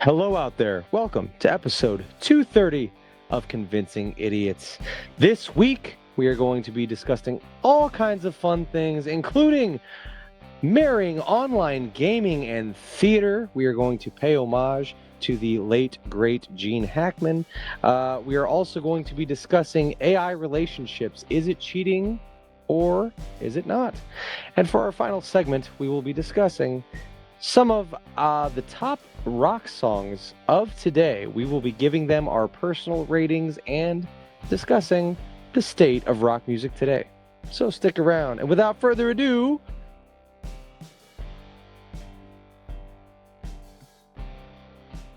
Hello out there. Welcome to episode 230 of Convincing Idiots. This week, we are going to be discussing all kinds of fun things, including marrying online gaming and theater. We are going to pay homage to the late, great Gene Hackman. We are also going to be discussing AI relationships. Is it cheating or is it not? And for our final segment, we will be discussing some of the top rock songs of today. We will be giving them our personal ratings and discussing the state of rock music today. So stick around. And without further ado,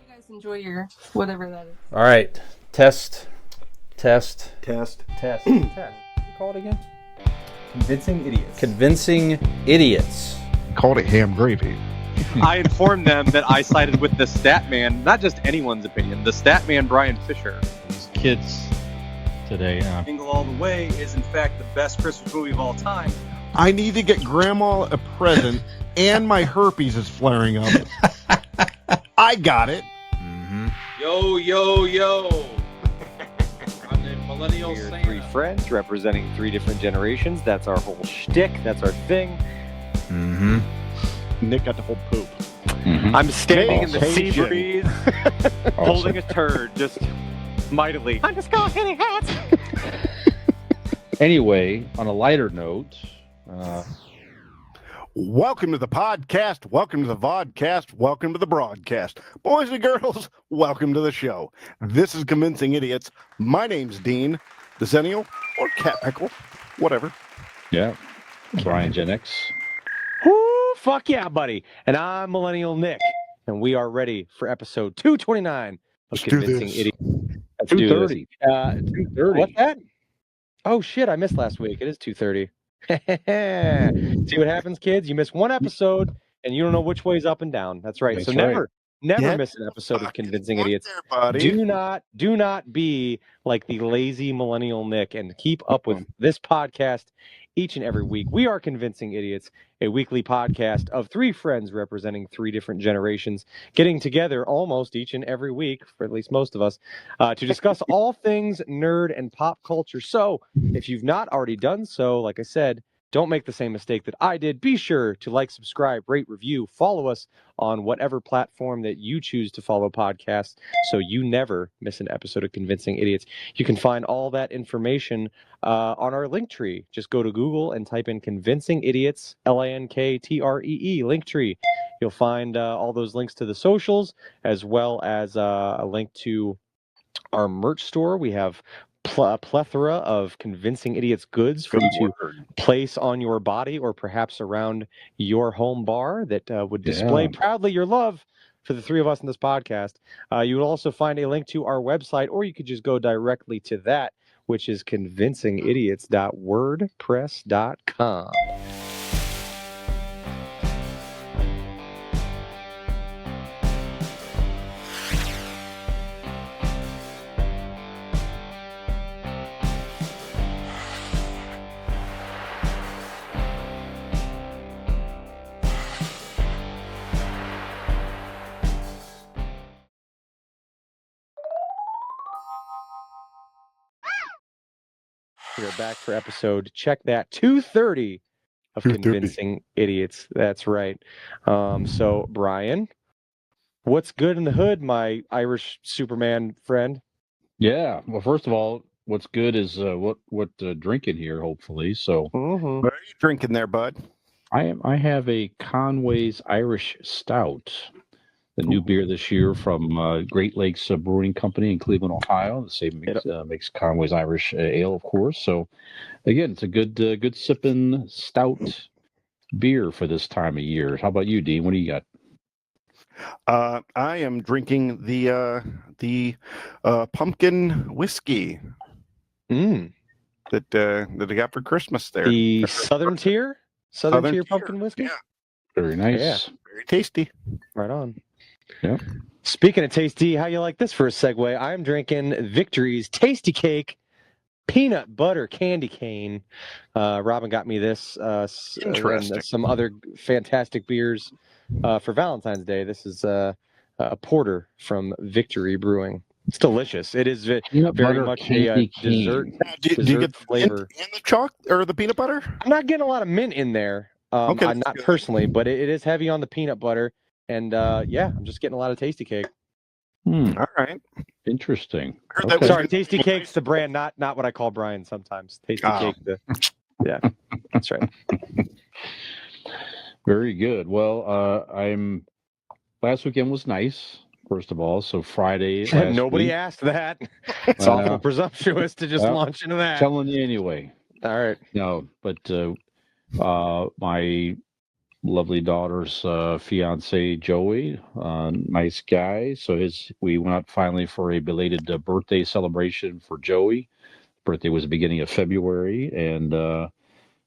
You guys enjoy your whatever that is. All right. Test. Test. Call it again? Convincing idiots. Convincing idiots. Called it ham gravy. I informed them that I sided with the stat man, not just anyone's opinion, the stat man Brian Fisher. These kids today. Jingle All the Way is in fact the best Christmas movie of all time. I need to get Grandma a present, and my herpes is flaring up. I got it. Mm-hmm. Yo. I'm the millennial we're Santa. three friends representing three different generations. That's our whole shtick. That's our thing. Mm-hmm. Nick got the whole poop. Mm-hmm. I'm standing in the sea Caucasian. breeze, holding a turd, just mightily. I'm just going hitting hats. Anyway, on a lighter note, Welcome to the podcast. Welcome to the vodcast. Welcome to the broadcast. Boys and girls, welcome to the show. This is Convincing Idiots. My name's Dean, Decennial, or Cat Pickle, whatever. yeah, Brian Gen X. Woo, fuck yeah, buddy. And I'm Millennial Nick, and we are ready for episode 229 of Let's do Convincing this. Idiots. Let's do this. 230. 230. What's that? Oh shit, I missed last week. It is 2:30. See what happens, kids? You miss one episode and you don't know which way's up and down. That's right. That's So right. never Get miss an episode of Fucking Convincing what Idiots. there, buddy? Do not be like the lazy millennial Nick and keep up with this podcast each and every week. We are Convincing Idiots, a weekly podcast of three friends representing three different generations, getting together almost each and every week, for at least most of us, to discuss all things nerd and pop culture. So if you've not already done so, like I said, don't make the same mistake that I did. Be sure to like, subscribe, rate, review, follow us on whatever platform that you choose to follow podcasts so you never miss an episode of Convincing Idiots. You can find all that information on our link tree. Just go to Google and type in Convincing Idiots, Linkttree, Linktree. You'll find all those links to the socials, as well as a link to our merch store. We have a plethora of Convincing Idiots goods for you to place on your body or perhaps around your home bar that would display Yeah. proudly your love for the three of us in this podcast. You will also find a link to our website, or you could just go directly to that, which is convincingidiots.wordpress.com. We are back for episode, check that, 230 of 230. Convincing Idiots. That's right. So, Brian, what's good in the hood, my Irish Superman friend? Yeah. Well, first of all, what's good is what drinking here, hopefully. So Mm-hmm. What are you drinking there, bud? I have a Conway's Irish Stout, the new beer this year from Great Lakes Brewing Company in Cleveland, Ohio. The same makes Conway's Irish Ale, of course. So again, it's a good sipping stout beer for this time of year. How about you, Dean? What do you got? I am drinking the pumpkin whiskey that I got for Christmas there. The Southern Tier? Southern Tier pumpkin whiskey? Yeah, Very nice. Yeah. very tasty. Right on. Yep. Speaking of tasty, how you like this for a segue? I'm drinking Victory's Tasty Cake peanut butter candy cane. Robin got me this Interesting. and some other fantastic beers for Valentine's Day. This is porter from Victory Brewing. It's delicious. It is Peanut very butter much candy a dessert. cane. Do you Dessert get the flavor. mint and the chalk or the peanut butter? I'm not getting a lot of mint in there. Okay, I'm that's not good. personally, but it is heavy on the peanut butter. And yeah, I'm just getting a lot of Tasty Cake. Hmm. All right. Interesting. Heard that Okay. was Sorry, good. Tasty Cake's the brand, not what I call Brian sometimes. Tasty Oh. Cake, yeah, that's right. Very good. Well, last weekend was nice, first of all. So Friday last Nobody week. asked that. It's awful presumptuous to just Well, launch into that. Telling you anyway. All right. No, but my lovely daughter's fiance Joey, nice guy. So we went out finally for a belated birthday celebration for Joey. Birthday was the beginning of February, and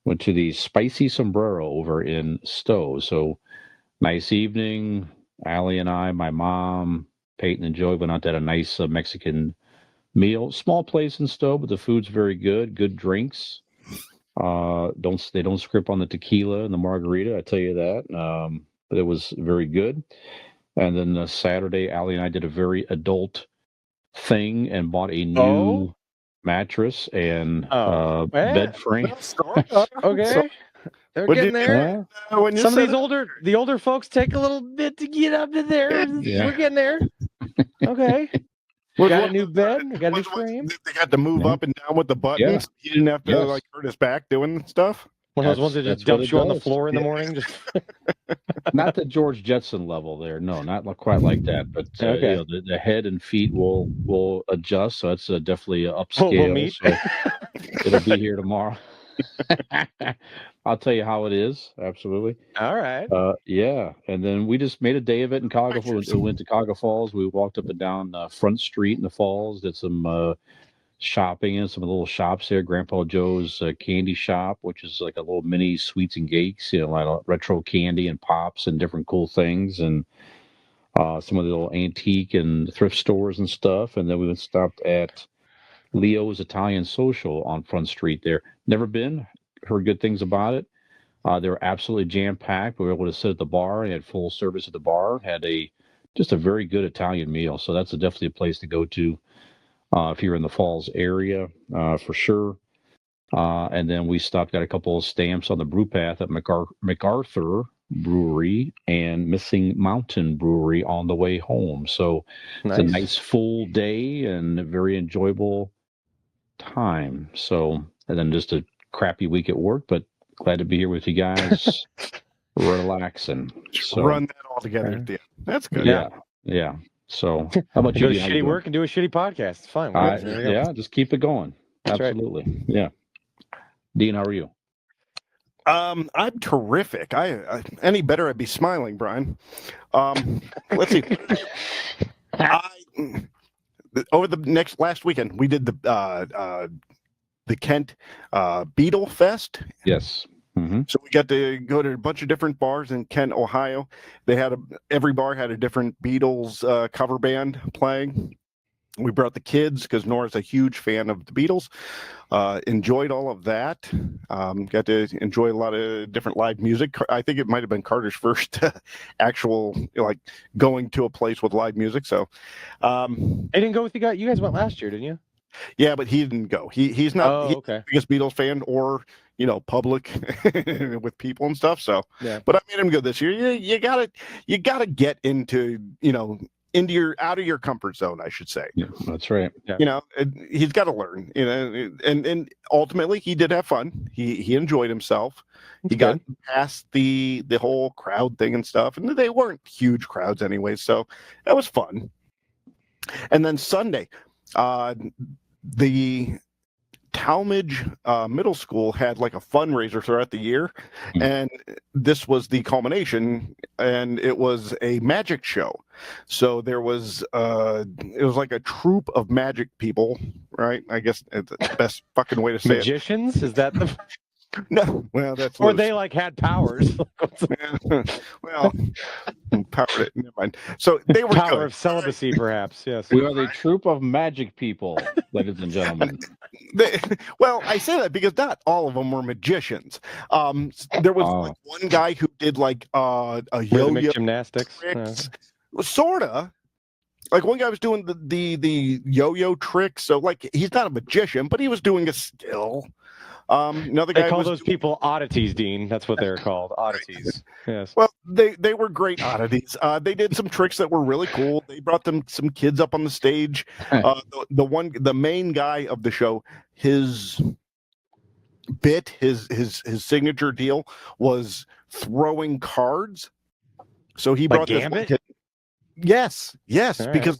went to the Spicy Sombrero over in Stowe. So nice evening. Allie and I, my mom, Peyton and Joey went out to have a nice Mexican meal. Small place in Stowe, but the food's very good. Good drinks. They don't script on the tequila and the margarita, I tell you that. But it was very good. And then Saturday, Allie and I did a very adult thing and bought a new mattress and bed frame. Okay. They're What'd you getting there. When you Some of said these the older folks take a little bit to get up to there. Yeah. We're getting there. Okay. Got a new bed. Got a new frame. They got to move up and down with the buttons. You didn't have to like hurt his back doing stuff. One of those ones that just That's what dumps it you on the does. floor in the morning. Just Not the George Jetson level there. No, not quite like that. But Okay. you know, the head and feet will adjust. So it's definitely we'll upscale. meet. So it'll be here tomorrow. I'll tell you how it is. Absolutely. All right. Yeah. And then we just made a day of it in Cuyahoga Falls. We went to Cuyahoga Falls. We walked up and down Front Street in the falls, did some shopping in some little shops there. Grandpa Joe's candy shop, which is like a little mini sweets and cakes, you know, a lot of retro candy and pops and different cool things. And some of the little antique and thrift stores and stuff. And then we stopped at Leo's Italian Social on Front Street there. Never been, heard good things about it. They were absolutely jam-packed. We were able to sit at the bar. They had full service at the bar. Had just a very good Italian meal. So that's definitely a place to go to if you're in the Falls area, for sure. And then we got a couple of stamps on the brew path at MacArthur Brewery and Missing Mountain Brewery on the way home. So it's a nice full day and a very enjoyable time. So, and then just a crappy week at work, but glad to be here with you guys, relaxing. So, Run that all together at the end. That's good. Yeah. So, how about you? Go to shitty work and do a shitty podcast. It's fine. Yeah, just keep it going. That's absolutely. Right. Yeah. Dean, how are you? I'm terrific. I any better, I'd be smiling, Brian. Let's see. Over the last weekend, we did the Kent Beetle Fest. Yes. Mm-hmm. So we got to go to a bunch of different bars in Kent, Ohio. They had every bar had a different Beatles cover band playing. We brought the kids because Nora's a huge fan of the Beatles. Enjoyed all of that. Got to enjoy a lot of different live music. I think it might have been Carter's first actual going to a place with live music. So I didn't go with you guys. You guys went last year, didn't you? Yeah, but he didn't go. He's not the biggest Beatles fan or public with people and stuff. So but I made him go this year. You gotta get into out of your comfort zone, I should say. Yeah, that's right. Yeah. He's got to learn, and ultimately he did have fun. He enjoyed himself. He got past the whole crowd thing and stuff, and they weren't huge crowds anyway, so that was fun. And then Sunday, the Talmadge Middle School had like a fundraiser throughout the year, and this was the culmination, and it was a magic show. So there was it was like a troupe of magic people, right? I guess it's the best fucking way to say magicians? Is that the No, well, that's or loose. they had powers. Well, power. Never mind. So they were power good. of celibacy, perhaps. Yes, we are the troop of magic people, ladies and gentlemen. Well, I say that because not all of them were magicians. There was one guy who did a yo-yo gymnastics. tricks. Sorta. Like one guy was doing the yo-yo trick, so like he's not a magician, but he was doing a skill. Another They guy call was those people oddities, Dean. That's what they're called, oddities. Yes. well, they were great oddities. They did some tricks that were really cool. They brought them some kids up on the stage. The main guy of the show, his bit, his signature deal was throwing cards. So he brought this one kid. Yes, All because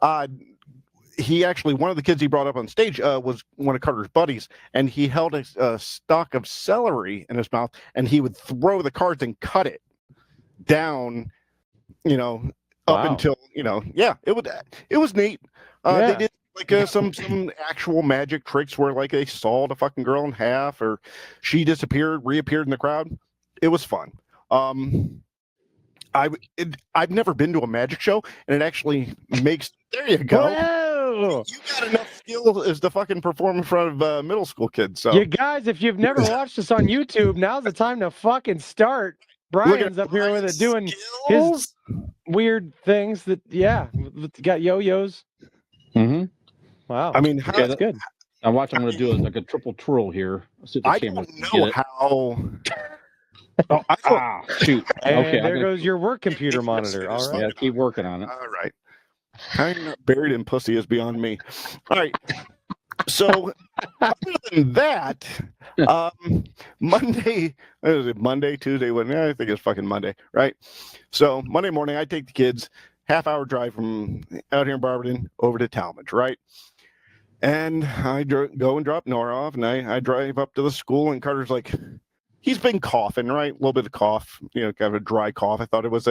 like he actually, one of the kids he brought up on stage was one of Carter's buddies, and he held a stalk of celery in his mouth, and he would throw the cards and cut it down, up until, it was neat. They did like some actual magic tricks where like they sawed a fucking girl in half, or she reappeared in the crowd. It was fun. I've never been to a magic show, and it actually makes. There you go. Whoa! You got enough skill as to fucking perform in front of middle school kids. So you guys, if you've never watched us on YouTube, now's the time to fucking start. Brian's up here with it, doing his weird things. Got yo-yos. Mm-hmm. Wow. I mean, that's good. I'm going to do like a triple twirl here. I don't know how. Shoot. And okay, there goes your work computer monitor. All right. Yeah, keep working on it. All right. I'm not buried in pussy is beyond me. All right. So, other than that, Monday, Tuesday, I think it's fucking Monday, right? So, Monday morning, I take the kids, half-hour drive from out here in Barberton over to Talmadge, right? And I go and drop Nora off, and I drive up to the school, and Carter's like, he's been coughing, right? A little bit of cough, kind of a dry cough. I thought it was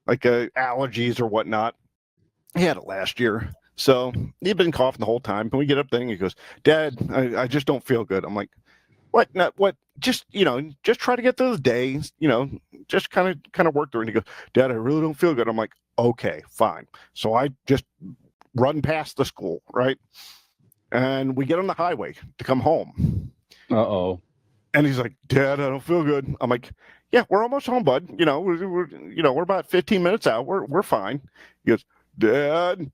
allergies or whatnot. He had it last year. So he'd been coughing the whole time. And we get up there and he goes, Dad, I just don't feel good. I'm like, what? Not what? Just, just try to get through the day, just kind of work through it. And he goes, Dad, I really don't feel good. I'm like, okay, fine. So I just run past the school, right? And we get on the highway to come home. Uh-oh. And he's like, Dad, I don't feel good. I'm like, yeah, we're almost home, bud. We're about 15 minutes out. We're fine. He goes, Dad.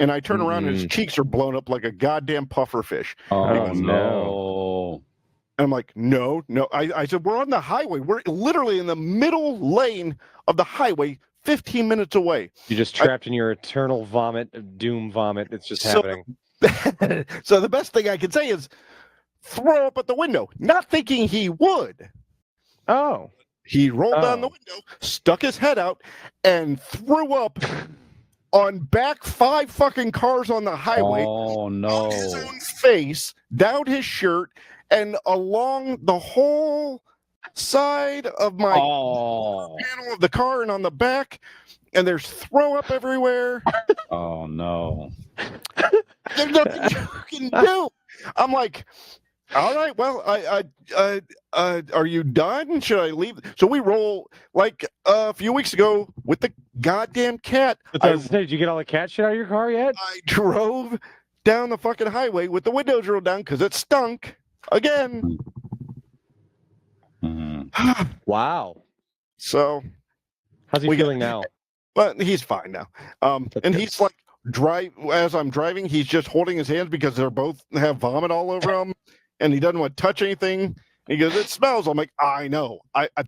And I turn around and his cheeks are blown up like a goddamn puffer fish. Oh, no. And I'm like, no. I said, we're on the highway. We're literally in the middle lane of the highway, 15 minutes away. You're just trapped in your eternal doom vomit. It's just happening. So the best thing I can say is throw up at the window, not thinking he would. Oh. He rolled down the window, stuck his head out, and threw up on back 5 fucking cars on the highway. Oh, no. On his own face, down his shirt, and along the whole side of my panel of the car and on the back. And there's throw up everywhere. Oh, no. There's nothing you can do. I'm like, all right, well, are you done? Should I leave? So we roll like a few weeks ago with the goddamn cat. Did you get all the cat shit out of your car yet? I drove down the fucking highway with the windows rolled down because it stunk again. Wow. So how's he feeling now? But he's fine now. And he's like, as I'm driving, he's just holding his hands because they're both have vomit all over them. And he doesn't want to touch anything. He goes, it smells. I'm like, I know.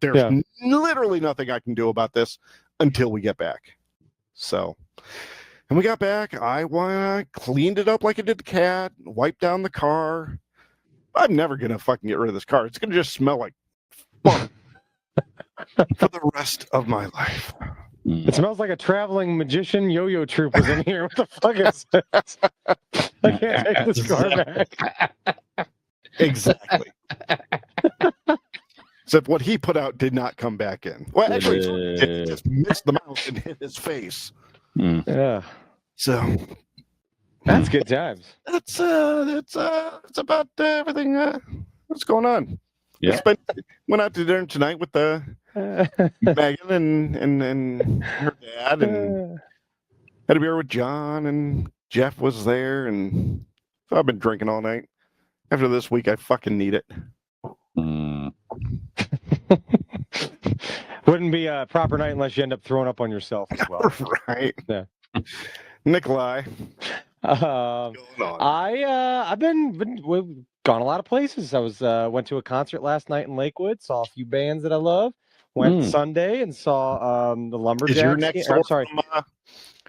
There's literally nothing I can do about this until we get back. So, and we got back. I cleaned it up like I did the cat, wiped down the car. I'm never going to fucking get rid of this car. It's going to just smell like fun for the rest of my life. It smells like a traveling magician yo-yo troupe was in here. What the fuck is this? I can't take this car back. Exactly. Except what he put out did not come back in. Well, actually, it just missed the mouth and hit his face. Yeah. So that's good times. That's about everything. What's going on? Yeah. Went out to dinner tonight with Megan and her dad, and had a beer with John, and Jeff was there, and so I've been drinking all night. After this week, I fucking need it. Wouldn't be a proper night unless you end up throwing up on yourself as well. Right. Yeah. Nikolai. Um, What's going on? we've gone a lot of places. I was went to a concert last night in Lakewood, saw a few bands that I love. Went Sunday and saw the Lumberjacks. Is your neck sore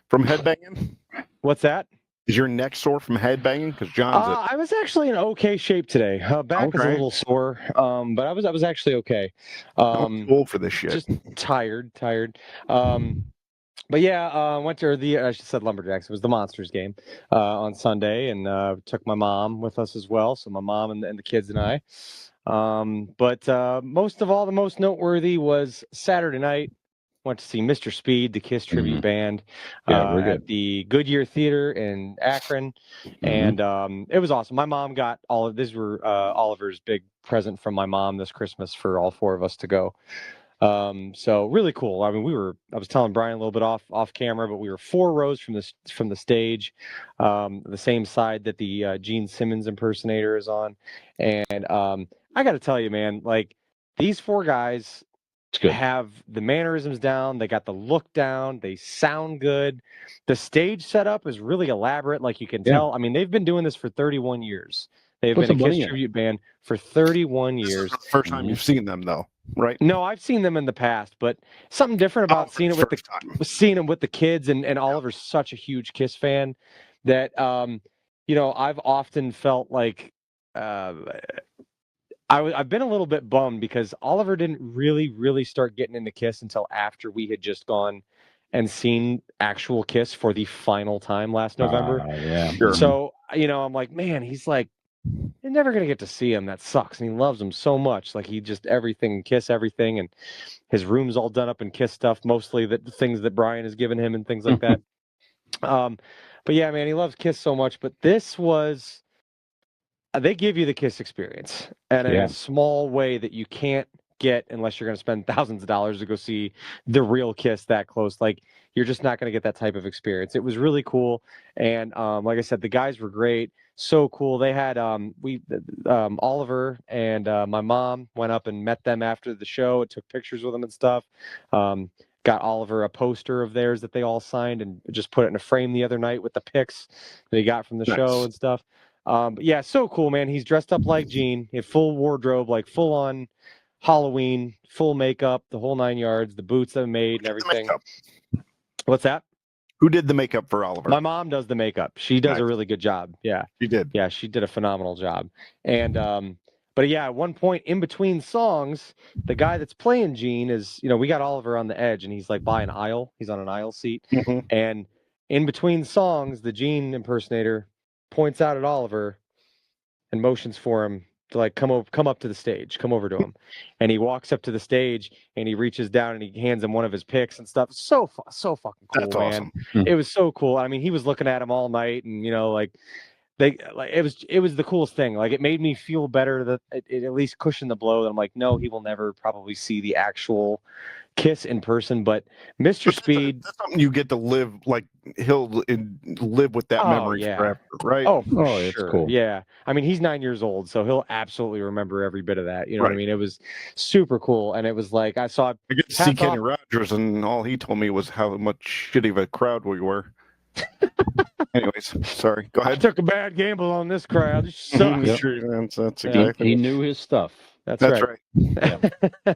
from headbanging? What's that? Is your neck sore from headbanging? Because John's I was actually in okay shape today. Back was a little sore, but I was actually okay. I'm too old for this shit. Just tired. But yeah, went to I just said Lumberjacks. It was the Monsters game on Sunday, and took my mom with us as well. So my mom and the kids and I. But most of all, the most noteworthy was Saturday night. Went to see Mr. Speed, the Kiss tribute band, at the Goodyear Theater in Akron, and it was awesome. My mom got these were Oliver's big present from my mom this Christmas for all four of us to go. So really cool. I mean, I was telling Brian a little bit off camera, but we were 4 rows from the stage, the same side that the Gene Simmons impersonator is on. And I got to tell you, man, like these 4 guys have the mannerisms down. They got the look down. They sound good. The stage setup is really elaborate. Like you can tell. I mean, they've been doing this for 31 years. They've been a Kiss tribute band for 31 years. This is the first time you've seen them, though, right? No, I've seen them in the past, but something different about seeing them with the kids. And Oliver's such a huge Kiss fan that I've often felt like I've been a little bit bummed because Oliver didn't really start getting into Kiss until after we had just gone and seen actual Kiss for the final time last November. Sure. So I'm like, man, he's like. You're never gonna get to see him. That sucks. And he loves him so much. Like he just everything, Kiss everything, and his room's all done up in Kiss stuff, mostly the things that Brian has given him and things like that. But yeah, man, he loves Kiss so much. But this was they give you the Kiss experience, and in a small way that you can't get unless you're going to spend thousands of dollars to go see the real Kiss that close. Like you're just not going to get that type of experience. It was really cool, and like I said, the guys were great. So cool. They had Oliver and my mom went up and met them after the show and took pictures with them and stuff. Got Oliver a poster of theirs that they all signed and just put it in a frame the other night with the pics that he got from the show and stuff. But yeah, so cool, man. He's dressed up like Gene, in full wardrobe, like full on Halloween, full makeup, the whole 9 yards, the boots that are made and everything. What's that? Who did the makeup for Oliver? My mom does the makeup. She does a really good job. Yeah. She did. Yeah, she did a phenomenal job. And but yeah, at one point in between songs, the guy that's playing Gene is, we got Oliver on the edge and he's like by an aisle. He's on an aisle seat. And in between songs, the Gene impersonator points out at Oliver and motions for him to like come up to the stage, come over to him. And he walks up to the stage and he reaches down and he hands him one of his picks and stuff. So fucking cool. That's man. Awesome. It was so cool. I mean, he was looking at him all night and it was the coolest thing. Like it made me feel better that it at least cushioned the blow that I'm like, no, he will never probably see the actual Kiss in person, but Mr. Speed, that's something you get to live, like he'll live with that memory forever, right? Oh, it's sure. cool. Yeah. I mean, he's 9 years old, so he'll absolutely remember every bit of that. You know what I mean? It was super cool. And it was like, I get to see Kenny Rogers, and all he told me was how much shitty of a crowd we were. Anyways, sorry. Go ahead. I took a bad gamble on this crowd. It sucks. That's exactly. He knew his stuff. That's right. Yeah.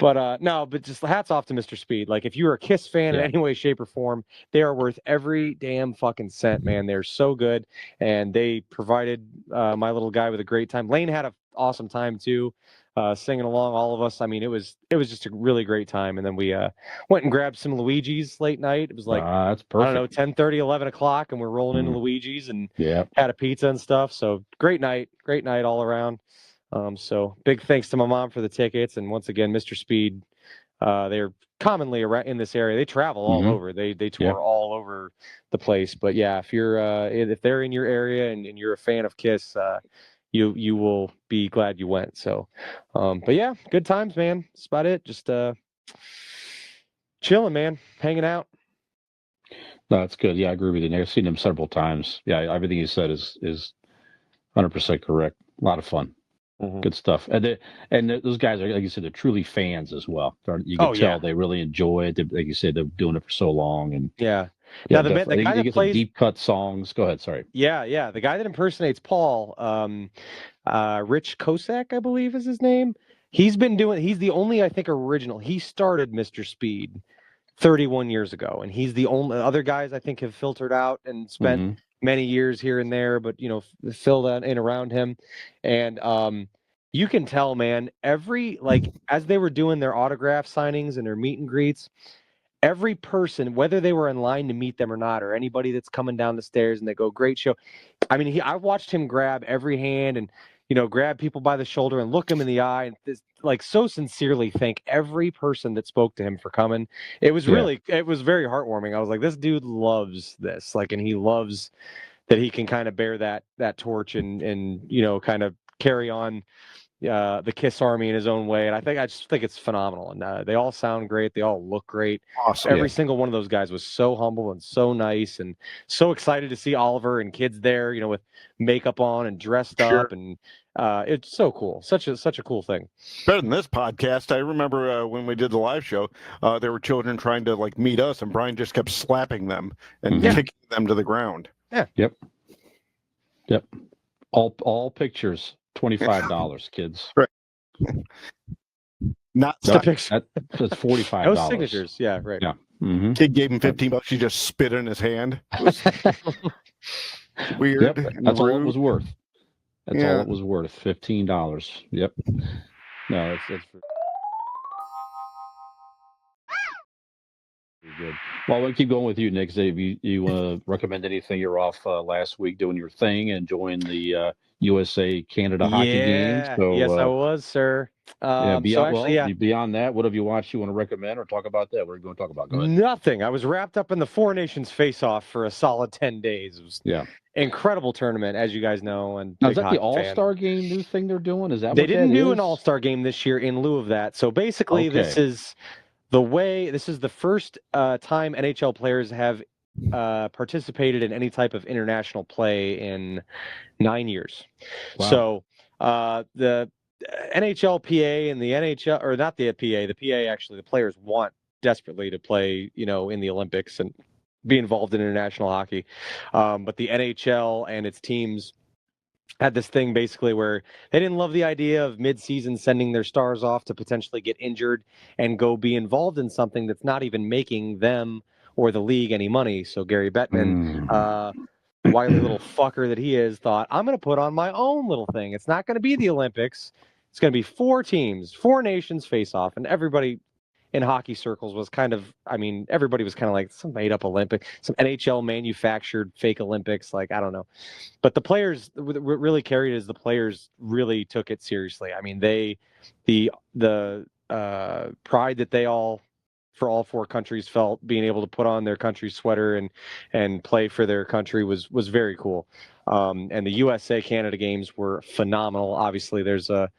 But but just hats off to Mr. Speed. Like if you're a Kiss fan in any way, shape, or form, they are worth every damn fucking cent, man. They're so good, and they provided my little guy with a great time. Lane had an awesome time too, singing along, all of us. I mean, it was just a really great time. And then we went and grabbed some Luigi's late night. It was like that's perfect. I don't know, 10:30, 11 o'clock, and we're rolling into Luigi's and had a pizza and stuff. So great night all around. So big thanks to my mom for the tickets, and once again, Mr. Speed. They're commonly around in this area. They travel all over. They tour all over the place. But yeah, if they're in your area and you're a fan of Kiss, you will be glad you went. So, but yeah, good times, man. That's about it. Just chilling, man, hanging out. No, that's good. Yeah, I agree with you. I've seen him several times. Yeah, everything you said is 100% correct. A lot of fun. Mhm. Good stuff. And those guys are, like you said, they're truly fans as well. You can tell they really enjoy it. Like you said, they're doing it for so long, and Yeah. yeah, Now the definitely. guy You that get some plays, deep cut songs. Go ahead. Sorry. yeah, the guy that impersonates Paul, Rich Kosak, I believe is his name. He's the only, I think, original. He started Mr. Speed 31 years ago, and he's the only other guys I think have filtered out and spent Mm-hmm. many years here and there, but filled in around him. And you can tell, man, as they were doing their autograph signings and their meet and greets, every person, whether they were in line to meet them or not, or anybody that's coming down the stairs and they go, "Great show." I mean, I watched him grab every hand and grab people by the shoulder and look them in the eye and so sincerely thank every person that spoke to him for coming. It was very heartwarming. I was like, this dude loves this, and he loves that he can kind of bear that torch and kind of carry on the Kiss Army in his own way. And I just think it's phenomenal. And they all sound great. They all look great. Awesome. Every single one of those guys was so humble and so nice and so excited to see Oliver and kids there, with makeup on and dressed up. And it's so cool. Such a cool thing. Better than this podcast. I remember when we did the live show, there were children trying to meet us, and Brian just kept slapping them and kicking them to the ground. Yeah. Yep. All pictures, $25, kids. Right. Not The picture. That's $45. Those signatures. Yeah. Right. Yeah. Mm-hmm. Kid gave him $15. He just spit in his hand. It was weird. Yep. That's all it was worth. That's all it was worth. $15. Yep. No, that's pretty good. Well, we'll keep going with you, Nick. If you want to recommend anything, you're off last week doing your thing, enjoying the USA Canada hockey game. So, yes, I was, sir. Beyond that, what have you watched you want to recommend or talk about that? What are you going to talk about? Go ahead. Nothing. I was wrapped up in the Four Nations face-off for a solid 10 days. It was incredible tournament, as you guys know. And now, is that the All-Star game new thing they're doing? Is that they what didn't that do is? an All-Star game this year in lieu of that? So basically, this is the first time NHL players have participated in any type of international play in 9 years. Wow. So the NHLPA and the NHL, or not the PA actually, the players want desperately to play, in the Olympics and be involved in international hockey. But the NHL and its teams had this thing basically where they didn't love the idea of mid-season sending their stars off to potentially get injured and go be involved in something that's not even making them or the league any money. So Gary Bettman, wily little fucker that he is, thought, I'm going to put on my own little thing. It's not going to be the Olympics. It's going to be 4 teams, 4 nations face off. And everybody in hockey circles was everybody was kind of like some made up Olympic, some NHL manufactured fake Olympics. I don't know. But the players, what really carried is the players really took it seriously. I mean, the pride that they all 4 countries felt being able to put on their country's sweater and play for their country was very cool. And the USA Canada games were phenomenal. Obviously, there's a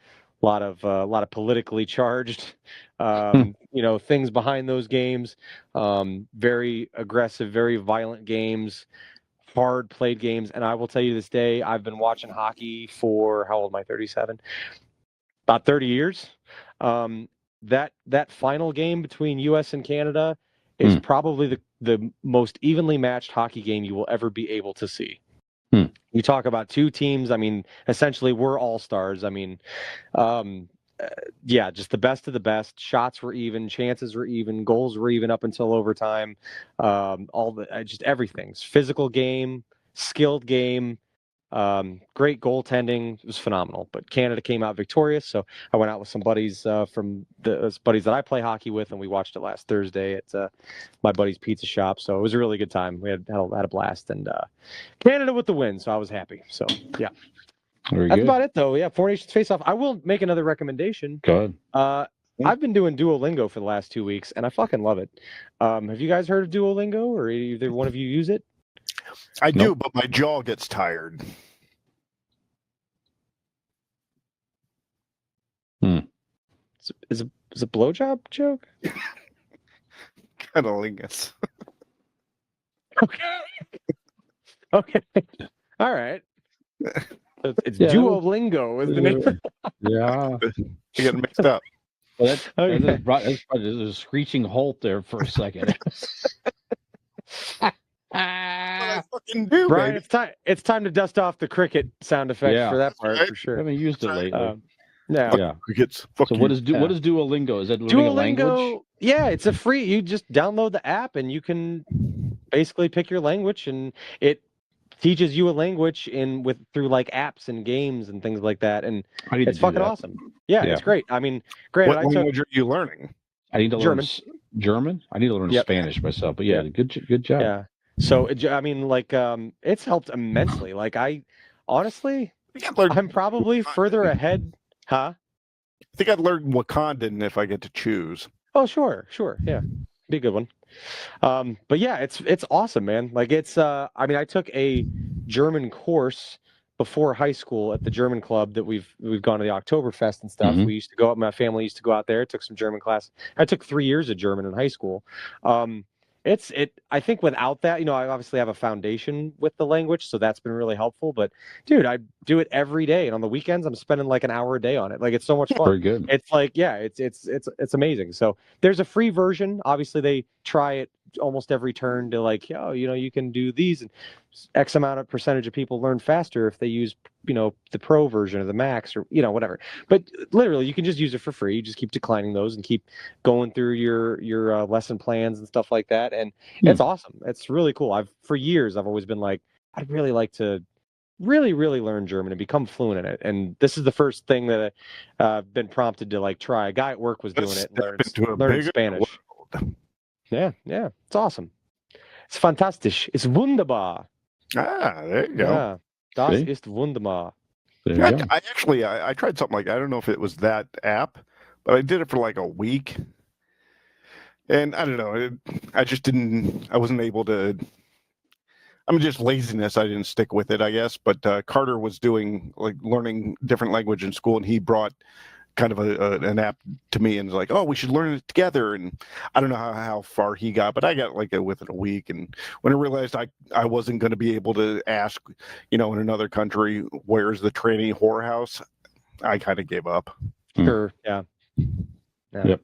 lot of politically charged, things behind those games. Very aggressive, very violent games, hard played games. And I will tell you this day, I've been watching hockey for, how old am I? 37, about 30 years. That final game between U.S. and Canada is probably the most evenly matched hockey game you will ever be able to see. You talk about 2 teams. I mean, essentially, we're all stars. I mean, just the best of the best. Shots were even, chances were even, goals were even up until overtime. Just everything's physical game, skilled game. Great goaltending. It was phenomenal. But Canada came out victorious. So I went out with some buddies from the buddies that I play hockey with, and we watched it last Thursday at my buddy's pizza shop. So it was a really good time. We had a blast, and Canada with the win. So I was happy. So yeah, that's about it though. Yeah, 4 Nations face off. I will make another recommendation. Go ahead. I've been doing Duolingo for the last 2 weeks, and I fucking love it. Have you guys heard of Duolingo, or either one of you use it? I do, but my jaw gets tired. Is a blowjob joke? Cunnilingus. Okay. Okay. All right. It's Yeah. Duolingo is the name. Yeah. You got it mixed up. Well, Okay. that's a screeching halt there for a second. What I fucking do, Brian, baby. it's time to dust off the cricket sound effects Yeah. for that part right. for I sure. haven't used it lately. Yeah. Yeah. Crickets. Fuck So you. what is Duolingo? Is that learning a language? Duolingo, yeah, it's a free. You just download the app and you can basically pick your language, and it teaches you a language through like apps and games and things like that. And I need it's to do fucking that. awesome. Yeah, Yeah. it's great. I mean, granted, What I took language are you learning? I need to German. learn German. I need to learn Yep. Spanish myself. But yeah, good job. Yeah. So I mean, like, it's helped immensely. Like, honestly, I think I'd learn, I'm probably further ahead. Huh? I think I'd learn Wakandan if I get to choose. Oh, sure, yeah, be a good one. But yeah, it's awesome, man. Like, it's I mean, I took a German course before high school at the German club that we've gone to the Oktoberfest and stuff. Mhm. We used to go up. My family used to go out there. Took some German class. I took 3 years of German in high school. I think without that, I obviously have a foundation with the language, so that's been really helpful. But dude, I do it every day, and on the weekends, I'm spending like an hour a day on it. Like, it's so much fun. Very good. It's like, yeah, it's amazing. So there's a free version. Obviously, they try it almost every turn to like, oh, you can do these, and X amount of percentage of people learn faster if they use, the pro version of the max or, whatever. But literally, you can just use it for free. You just keep declining those and keep going through your lesson plans and stuff like that. And it's awesome. It's really cool. For years, I've always been like, I'd really like to really, really learn German and become fluent in it. And this is the first thing that I've been prompted to like try. A guy at work was doing it, learning Spanish. World. Yeah, it's awesome. It's fantastisch. It's wunderbar. Ah, there you go. Yeah, das See? ist wunderbar. There you go. I tried something like, I don't know if it was that app, but I did it for like a week. And I don't know, I wasn't able to, just laziness. I didn't stick with it, I guess. But Carter was doing like learning different language in school, and he brought kind of an app to me and was like, oh, we should learn it together. And I don't know how far he got, but I got like within a week. And when I realized I wasn't going to be able to ask, in another country, where's the tranny whorehouse, I kind of gave up. Sure. Yeah. Yep.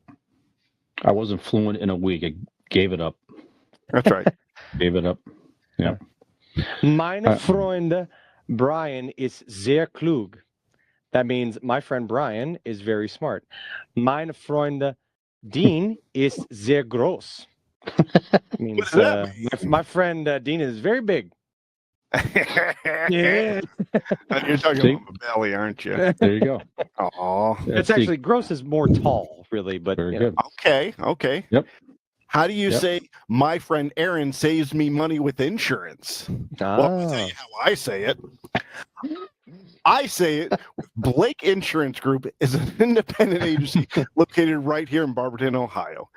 I wasn't fluent in a week. I gave it up. That's right. Gave it up. Yeah. Meine Freunde, Brian ist sehr klug. That means my friend Brian is very smart. Meine Freunde, Dean ist sehr groß. Means What does that mean? my friend Dean is very big. Yeah. You're talking about my belly, aren't you? There you go. Oh, It's actually gross is more tall, really, but very good. okay. Yep. How do you Yep. say, my friend Aaron saves me money with insurance? Well, I'll tell you how I say it. I say it, Blake Insurance Group is an independent agency located right here in Barberton, Ohio,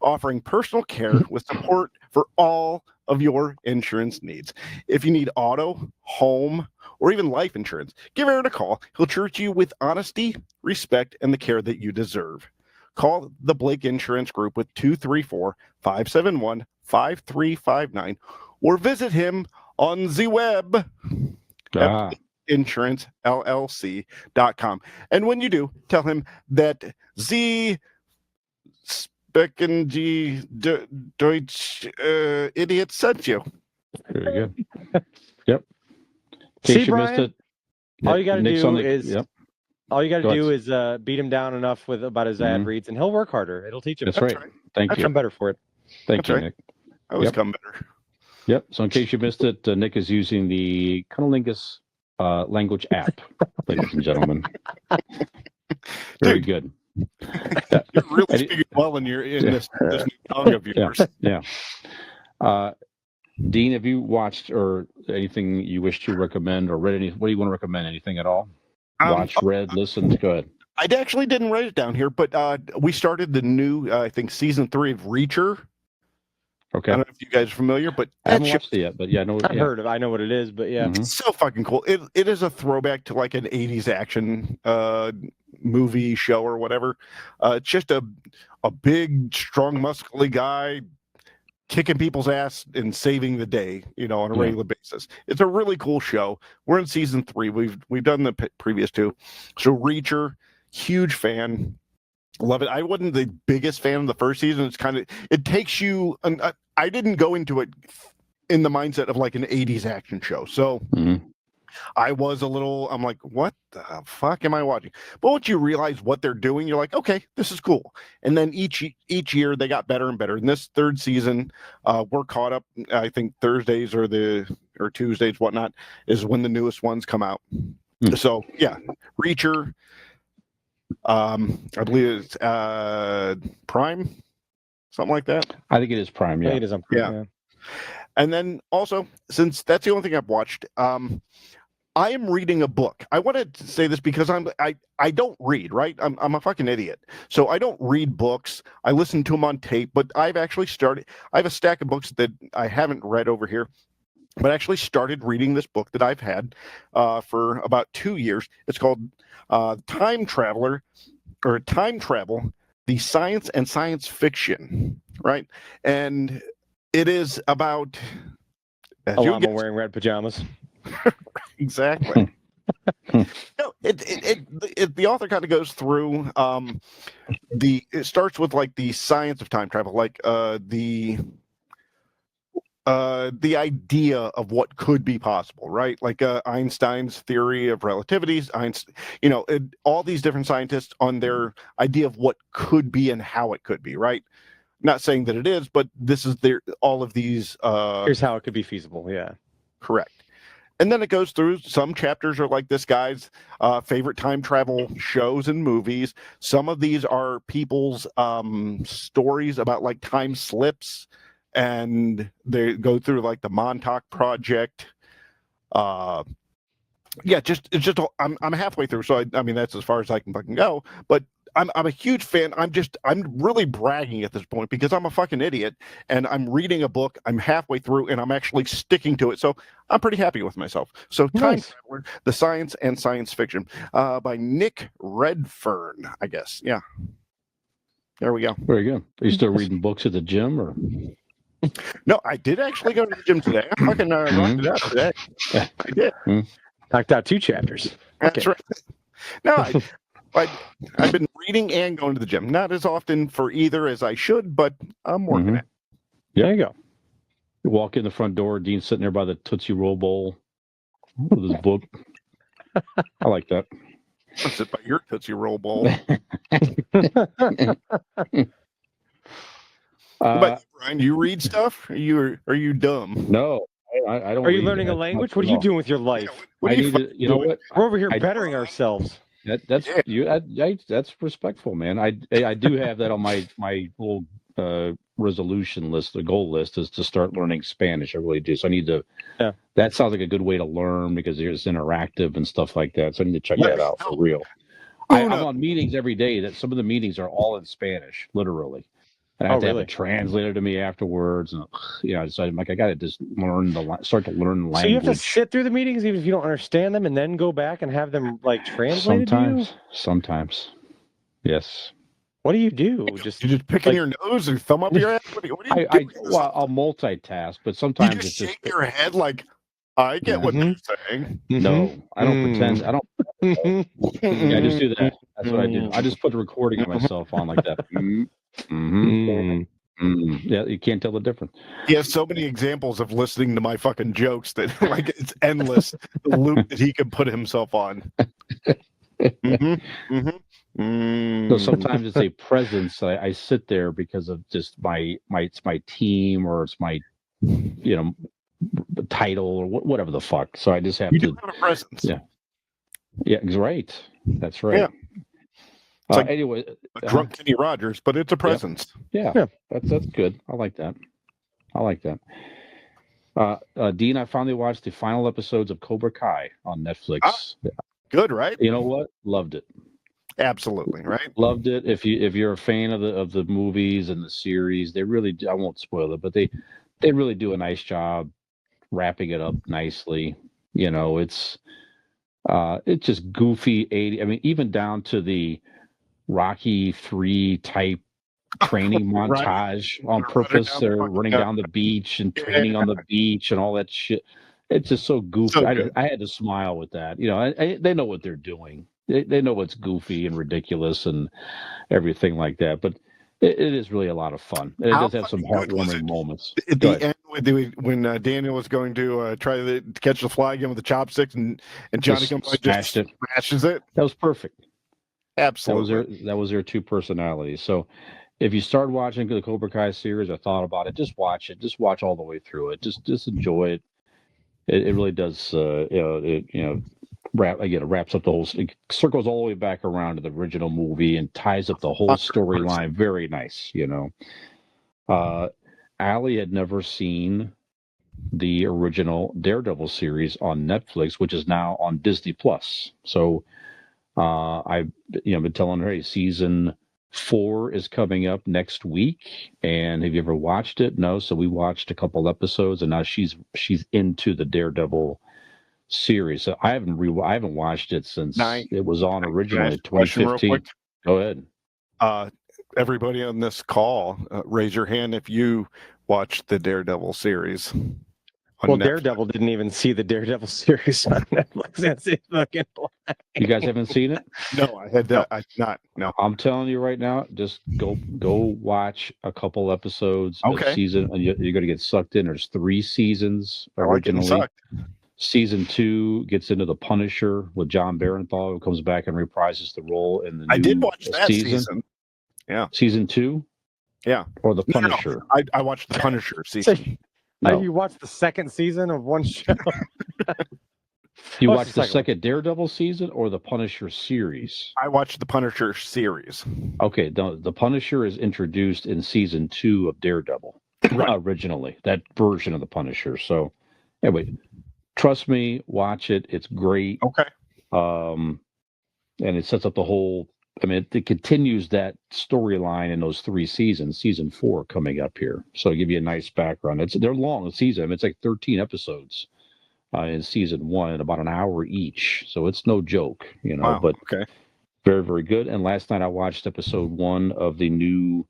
offering personal care with support for all of your insurance needs. If you need auto, home, or even life insurance, give Aaron a call. He'll treat you with honesty, respect, and the care that you deserve. Call the Blake Insurance Group with 234-571-5359 or visit him on the web at insurancellc.com. And when you do, tell him that the Specken G Deutsch idiot sent you. Very good. Yep. In See, case you missed Brian, it, all you got to Nick's do on the- is Yep. all you got Go to do ahead. is beat him down enough about his ad Mhm. reads, and he'll work harder. It'll teach him. That's right. Thank I'll you. come better for it. Thank That's you, right. Nick. I always Yep. come better. Yep. So in case you missed it, Nick is using the Cunnilingus language app, ladies and gentlemen. Very good. You're really speaking well in this new tongue of yours. Yeah. Dean, have you watched or anything you wish to recommend or read any? What do you want to recommend? Anything at all? Watch, read, listened. Go ahead. I actually didn't write it down here, but we started the new, I think, season 3 of Reacher. Okay. I don't know if you guys are familiar, but I haven't that shit, watched it yet, but yeah, I know. I've heard of. I know what it is, but yeah. Mhm. it's so fucking cool. It is a throwback to like an 80s action movie show or whatever. It's just a big, strong, muscly guy kicking people's ass and saving the day, on a Yeah. regular basis. It's a really cool show. We're in season 3. We've done the previous 2. So Reacher, huge fan, love it. I wasn't the biggest fan of the first season. It takes you. I didn't go into it in the mindset of like an 80s action show. So Mhm. I was I'm like, what the fuck am I watching? But once you realize what they're doing, you're like, okay, this is cool. And then each year they got better and better. In this 3rd season, we're caught up. I think Thursdays or Tuesdays, whatnot, is when the newest ones come out. So yeah, Reacher. I believe it's Prime, something like that. I think it is Prime. I Yeah. think it is on Prime. Yeah. And then also, since that's the only thing I've watched, I am reading a book. I wanted to say this because I don't read, right? I'm a fucking idiot. So I don't read books. I listen to them on tape, but I've actually started. I have a stack of books that I haven't read over here, but I actually started reading this book that I've had for about 2 years. It's called Time Traveler, or Time Travel, the Science and Science Fiction, right? And it is about A llama wearing red pajamas. Exactly. No, the author kind of goes through it starts with like the science of time travel, like the idea of what could be possible, right? Like Einstein's theory of relativity, all these different scientists on their idea of what could be and how it could be, right? Not saying that it is, but this is all of these. Here's how it could be feasible. Yeah. Correct. And then it goes through, some chapters are like this guy's favorite time travel shows and movies. Some of these are people's stories about like time slips, and they go through like the Montauk Project. I'm halfway through, so I mean that's as far as I can fucking go. But I'm a huge fan. I'm really bragging at this point because I'm a fucking idiot, and I'm reading a book. I'm halfway through, and I'm actually sticking to it. So I'm pretty happy with myself. So Time Traveler, the Science and Science Fiction, by Nick Redfern, I guess. Yeah. There we go. Very good. Are you still reading books at the gym, or? No, I did actually go to the gym today. I fucking knocked it out today. I did. Knocked out 2 chapters. That's right. No, I've been reading and going to the gym. Not as often for either as I should, but I'm working it. There you go. You walk in the front door, Dean's sitting there by the Tootsie Roll bowl with his book. I like that. I'll sit by your Tootsie Roll bowl. But Brian, do you read stuff? Are you dumb? No, I don't. Are you read learning a language? What are you doing with your life? You know what? We're over here bettering ourselves. That's respectful, man. I do have that on my little resolution list. The goal list is to start learning Spanish. I really do. So I need to. Yeah. That sounds like a good way to learn because it's interactive and stuff like that. So I need to check that out for real. I'm on meetings every day. That some of the meetings are all in Spanish, literally. And I have to have it translated to me afterwards. And so I'm like, I got to just start to learn the language. So you have to sit through the meetings even if you don't understand them, and then go back and have them like translated to you? Sometimes, yes. What do you do? You just picking your nose or thumb up your ass? What do you do? I'll multitask, but sometimes you it's just shake your head like, I get what they're saying. No, I don't pretend. I don't. I just do that. That's what I do. I just put the recording of myself on like that. Yeah, you can't tell the difference. He has so many examples of listening to my fucking jokes that like it's endless, the loop that he can put himself on. So sometimes it's a presence. I sit there because of just it's my team, or it's my title, or whatever the fuck. So I just have to have a presence. Yeah, right. That's right. Yeah. It's like anyway, a drunk Kenny Rogers, but it's a presence. Yeah. That's good. I like that. Dean, I finally watched the final episodes of Cobra Kai on Netflix. Good, right? You know what? Loved it. Absolutely, right? Loved it. If you're a fan of the movies and the series, they really I won't spoil it, but they really do a nice job wrapping it up nicely. It's just goofy 80. I mean, even down to the Rocky 3 type training Right. montage on They're running purpose. down the They're fucking- running down the beach and training on the beach and all that shit. It's just so goofy. So good. I had to smile with that. You know, they know what they're doing. They know it's goofy and ridiculous and everything like that. But it is really a lot of fun. And it How does have some fucking good was heartwarming it? moments. At Go the ahead. end, when Daniel was going to try to catch the fly again with the chopsticks, and Johnny Just comes by smashed it. smashes it. That was perfect. Absolutely. That was their two personalities. So if you start watching the Cobra Kai series or thought about it, just watch it. Just watch all the way through it. Just enjoy it. It really does. It wraps up the whole. It circles all the way back around to the original movie and ties up the whole 100%. storyline. Very nice. Allie had never seen the original Daredevil series on Netflix, which is now on Disney Plus. So I've been telling her, hey, season 4 is coming up next week, and have you ever watched it? No. So we watched a couple episodes, and now she's into the Daredevil series. So I haven't watched it since it was on originally, Can I ask a question real 2015. quick? Go ahead. Everybody on this call, raise your hand if you watched the Daredevil series. Well, Daredevil didn't even see the Daredevil series on Netflix. That's it. Fucking You guys haven't seen it? No, I had that. I not. No. I'm telling you right now, just go watch a couple episodes of season, and you're going to get sucked in. There's 3 seasons originally. Season 2 gets into the Punisher with John Barenthal, who comes back and reprises the role in the new I did watch that season. Yeah. Season 2? Yeah. Or the Punisher? No. I watched the Punisher season. No. You watched the second season of one show? You watched the second Daredevil season or the Punisher series? I watched the Punisher series. Okay, the Punisher is introduced in season 2 of Daredevil originally, that version of the Punisher. So anyway, trust me, watch it. It's great. Okay. And it sets up the whole. I mean, it continues that storyline in those 3 seasons. Season 4 coming up here, so to give you a nice background. They're long season. I mean, it's like 13 episodes in season 1, and about an hour each. So it's no joke, Wow. But okay. Very, very good. And last night I watched episode 1 of the new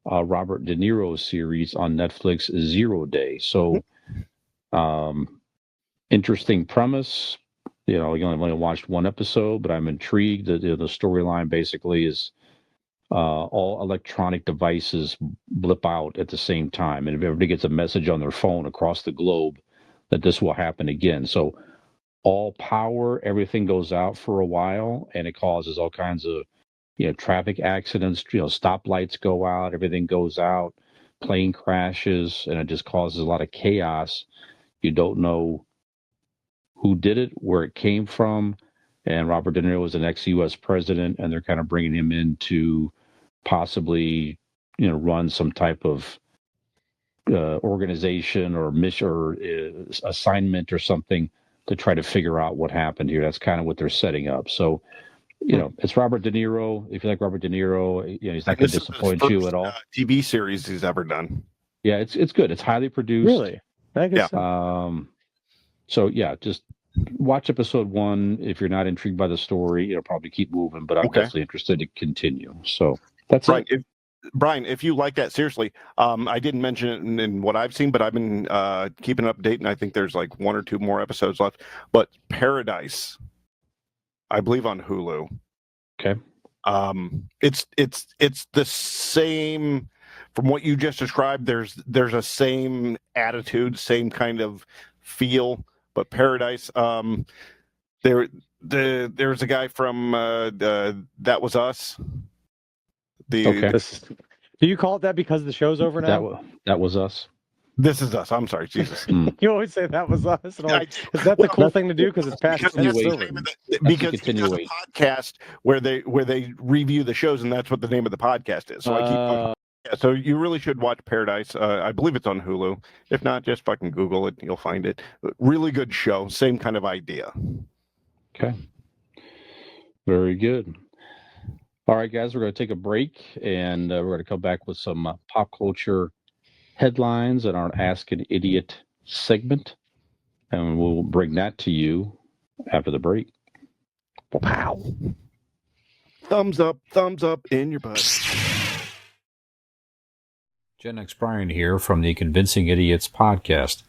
Robert De Niro series on Netflix, 0 Day. So, interesting premise. I only watched 1 episode, but I'm intrigued. The storyline basically is all electronic devices blip out at the same time. And if everybody gets a message on their phone across the globe that this will happen again. So all power, everything goes out for a while, and it causes all kinds of, traffic accidents, stoplights go out, everything goes out, plane crashes, and it just causes a lot of chaos. You don't know who did it, where it came from, and Robert De Niro was an ex-U.S. president, and they're kind of bringing him in to possibly, run some type of organization or mission or assignment or something to try to figure out what happened here. That's kind of what they're setting up. So, it's Robert De Niro. If you like Robert De Niro, he's not going to disappoint you at all. TV series he's ever done. Yeah, it's good. It's highly produced. Really? I guess so yeah, just watch episode 1. If you're not intrigued by the story, probably keep moving. But I'm definitely interested to continue. So that's right. it. Brian, if you like that, seriously, I didn't mention it in what I've seen, but I've been keeping up to date, and I think there's like 1 or 2 more episodes left. But Paradise, I believe on Hulu. Okay. It's the same from what you just described. There's a same attitude, same kind of feel. But Paradise, there's a guy from That Was Us. Okay. Do you call it that because the show's over now? That Was Us. This Is Us. I'm sorry, Jesus. You always say That Was Us. And is that the cool thing to do because it's past because tense? Because he does a podcast where they review the shows, and that's what the name of the podcast is. So I keep. Yeah, so you really should watch Paradise. I believe it's on Hulu. If not, just fucking Google it. You'll find it. Really good show. Same kind of idea. Okay. Very good. All right, guys, we're going to take a break, and we're going to come back with some pop culture headlines and our Ask an Idiot segment, and we'll bring that to you after the break. Wow. Thumbs up in your butt. Gen X Brian here from the Convincing Idiots podcast.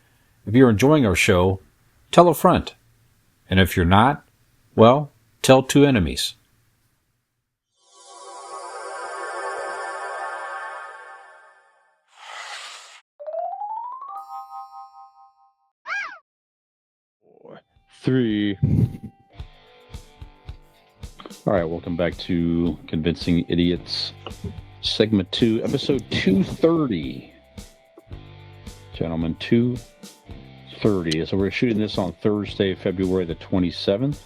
If you're enjoying our show, tell a friend. And if you're not, well, tell two enemies. Three. All right, welcome back to Convincing Idiots, Segment 2, Episode 230. Gentlemen, 230. So we're shooting this on Thursday, February the 27th.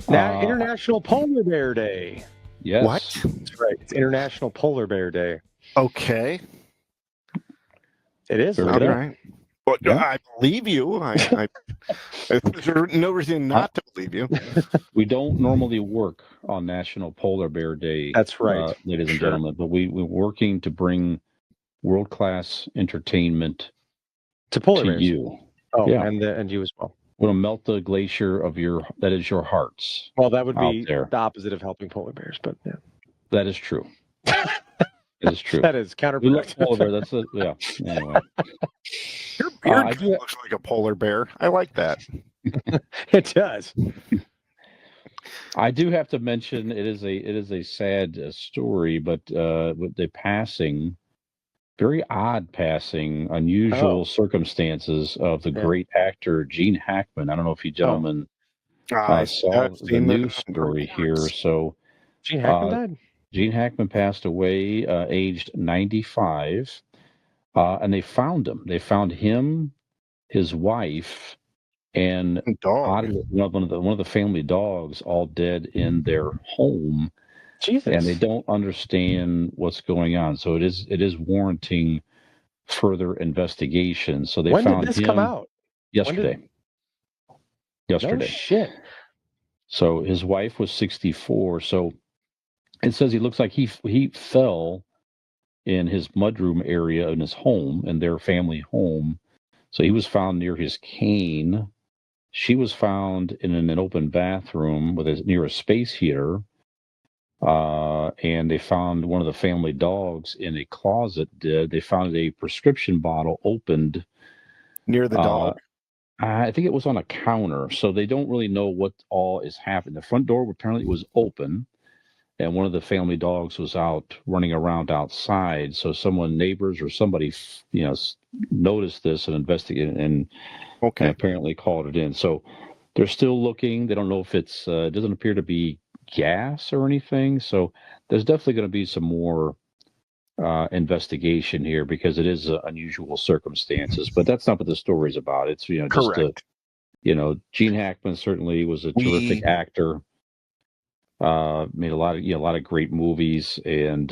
Now, International Polar Bear Day. Yes. What? That's right. It's International Polar Bear Day. Okay. It is. Very Look it All up. right. Well, Yeah. I believe you. There's no reason not to believe you. We don't normally work on National Polar Bear Day. That's right. Ladies and Sure. gentlemen, but we're working to bring world-class entertainment To polar to bears. you. Oh, Yeah. and you as well. We're going to melt the glacier of that is your hearts. Well, that would Out be there. the opposite of helping polar bears, but yeah. That is true. That is true. That is We love counterproductive. polar bear. That's it. Yeah. Anyway, Your beard I do- looks like a polar bear. I like that. It does. I do have to mention it is a sad story, but with the passing, very odd passing, unusual Oh. circumstances of the Yeah. great actor Gene Hackman. I don't know if you gentlemen I've saw the seen news story here. So Gene Hackman Uh, died? Gene Hackman passed away, aged 95, and they found him. They found him, his wife, and Dog. one of the family dogs, all dead in their home, Jesus. and they don't understand what's going on. So it is warranting further investigation. So they When found did this him come out? yesterday. No Yesterday. shit. So his wife was 64. So it says he looks like he fell in his mudroom area in his home, in their family home. So he was found near his cane. She was found in an open bathroom near a space heater. And they found one of the family dogs in a closet. They found a prescription bottle opened. Near the dog. I think it was on a counter. So they don't really know what all is happening. The front door apparently was open, and one of the family dogs was out running around outside. So neighbors or somebody, noticed this and investigated and Okay. apparently called it in. So they're still looking. They don't know if it doesn't appear to be gas or anything. So there's definitely going to be some more investigation here because it is unusual circumstances. But that's not what the story's about. It's just Correct. Gene Hackman certainly was a terrific actor. Made a lot of great movies, and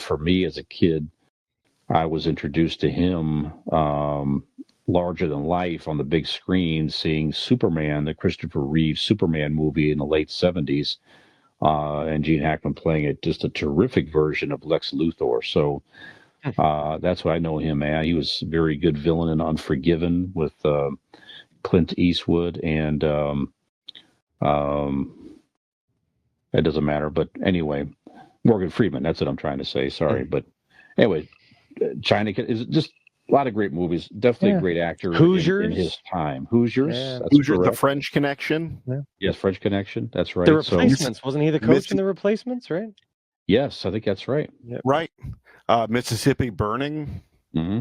for me as a kid, I was introduced to him larger than life on the big screen, seeing Superman, the Christopher Reeve Superman movie in the late 70s, and Gene Hackman playing just a terrific version of Lex Luthor. So that's what I know him as. He was a very good villain in Unforgiven with Clint Eastwood, and it doesn't matter. But anyway, Morgan Freeman, that's what I'm trying to say. Sorry. But anyway, China is just a lot of great movies. Definitely a great actor in his time. Hoosiers. Yeah. That's Hoosiers, the correct. French Connection. Yes, French Connection. That's right. The Replacements. Wasn't he the coach in The Replacements, right? Yes, I think that's right. Yep. Right. Mississippi Burning. Hmm.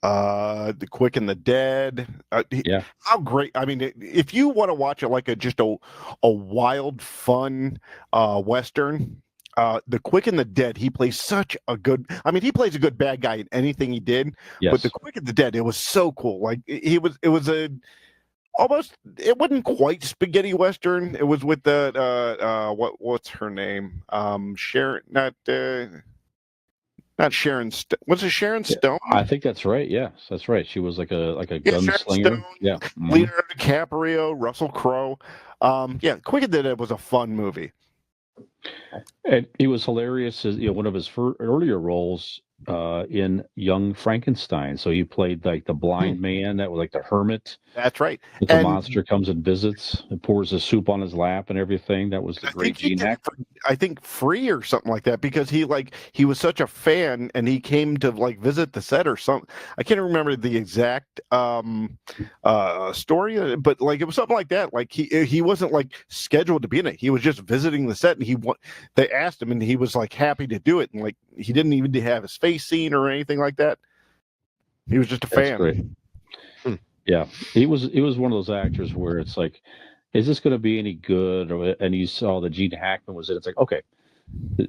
The Quick and the Dead. Yeah. How great! I mean, if you want to watch it like just a wild, fun western, The Quick and the Dead. He plays such a good. I mean, he plays a good bad guy in anything he did. Yes. But The Quick and the Dead, it was so cool. Like it was almost. It wasn't quite spaghetti western. It was with the what's her name? Sharon, not Sharon. Was it Sharon Stone? I think that's right. Yes, that's right. She was like a Sharon gunslinger. Stone, Yeah. Mhm. Leonardo DiCaprio, Russell Crowe. Quick and the Dead was a fun movie. And he was hilarious as one of his earlier roles. in Young Frankenstein. So he played like the blind man that was like the hermit. That's right. That the And monster comes and visits and pours his soup on his lap and everything. That was the I great think he Gene did it Hackman. for, I think, free or something like that, because he was such a fan and he came to like visit the set or something. I can't remember the exact story, but like it was something like that. Like he wasn't like scheduled to be in it. He was just visiting the set, and they asked him, and he was like happy to do it, and like he didn't even have his face seen or anything like that. He was just a That's fan. great. Yeah, he was one of those actors where it's like, is this going to be any good? And you saw that Gene Hackman was in it. It's like, okay,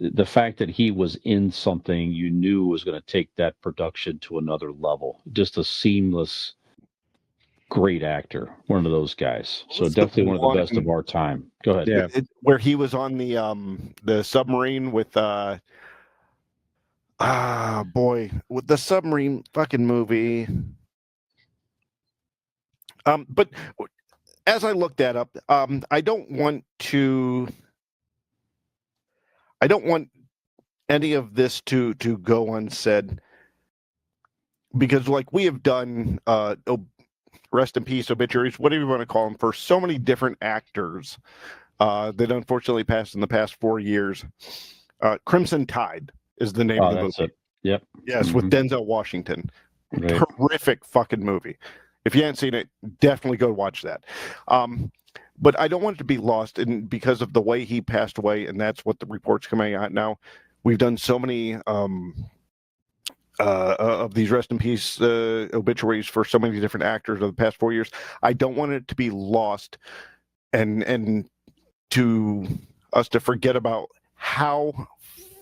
the fact that he was in something you knew was going to take that production to another level. Just a seamless, great actor. One of those guys. So What's the definitely one of the best of one- our time. Go ahead. Yeah. Where he was on the submarine with boy, with the submarine fucking movie. But as I looked that up, I don't want any of this to go unsaid, because like we have done rest in peace obituaries, whatever you want to call them, for so many different actors that unfortunately passed in the past 4 years. Crimson Tide is the name of the That's movie. it. Yep. Yes, with Denzel Washington. Right. Terrific fucking movie. If you haven't seen it, definitely go watch that. But I don't want it to be lost, and because of the way he passed away, and that's what the report's coming out now. We've done so many of these rest in peace obituaries for so many different actors of the past 4 years. I don't want it to be lost, and to us to forget about how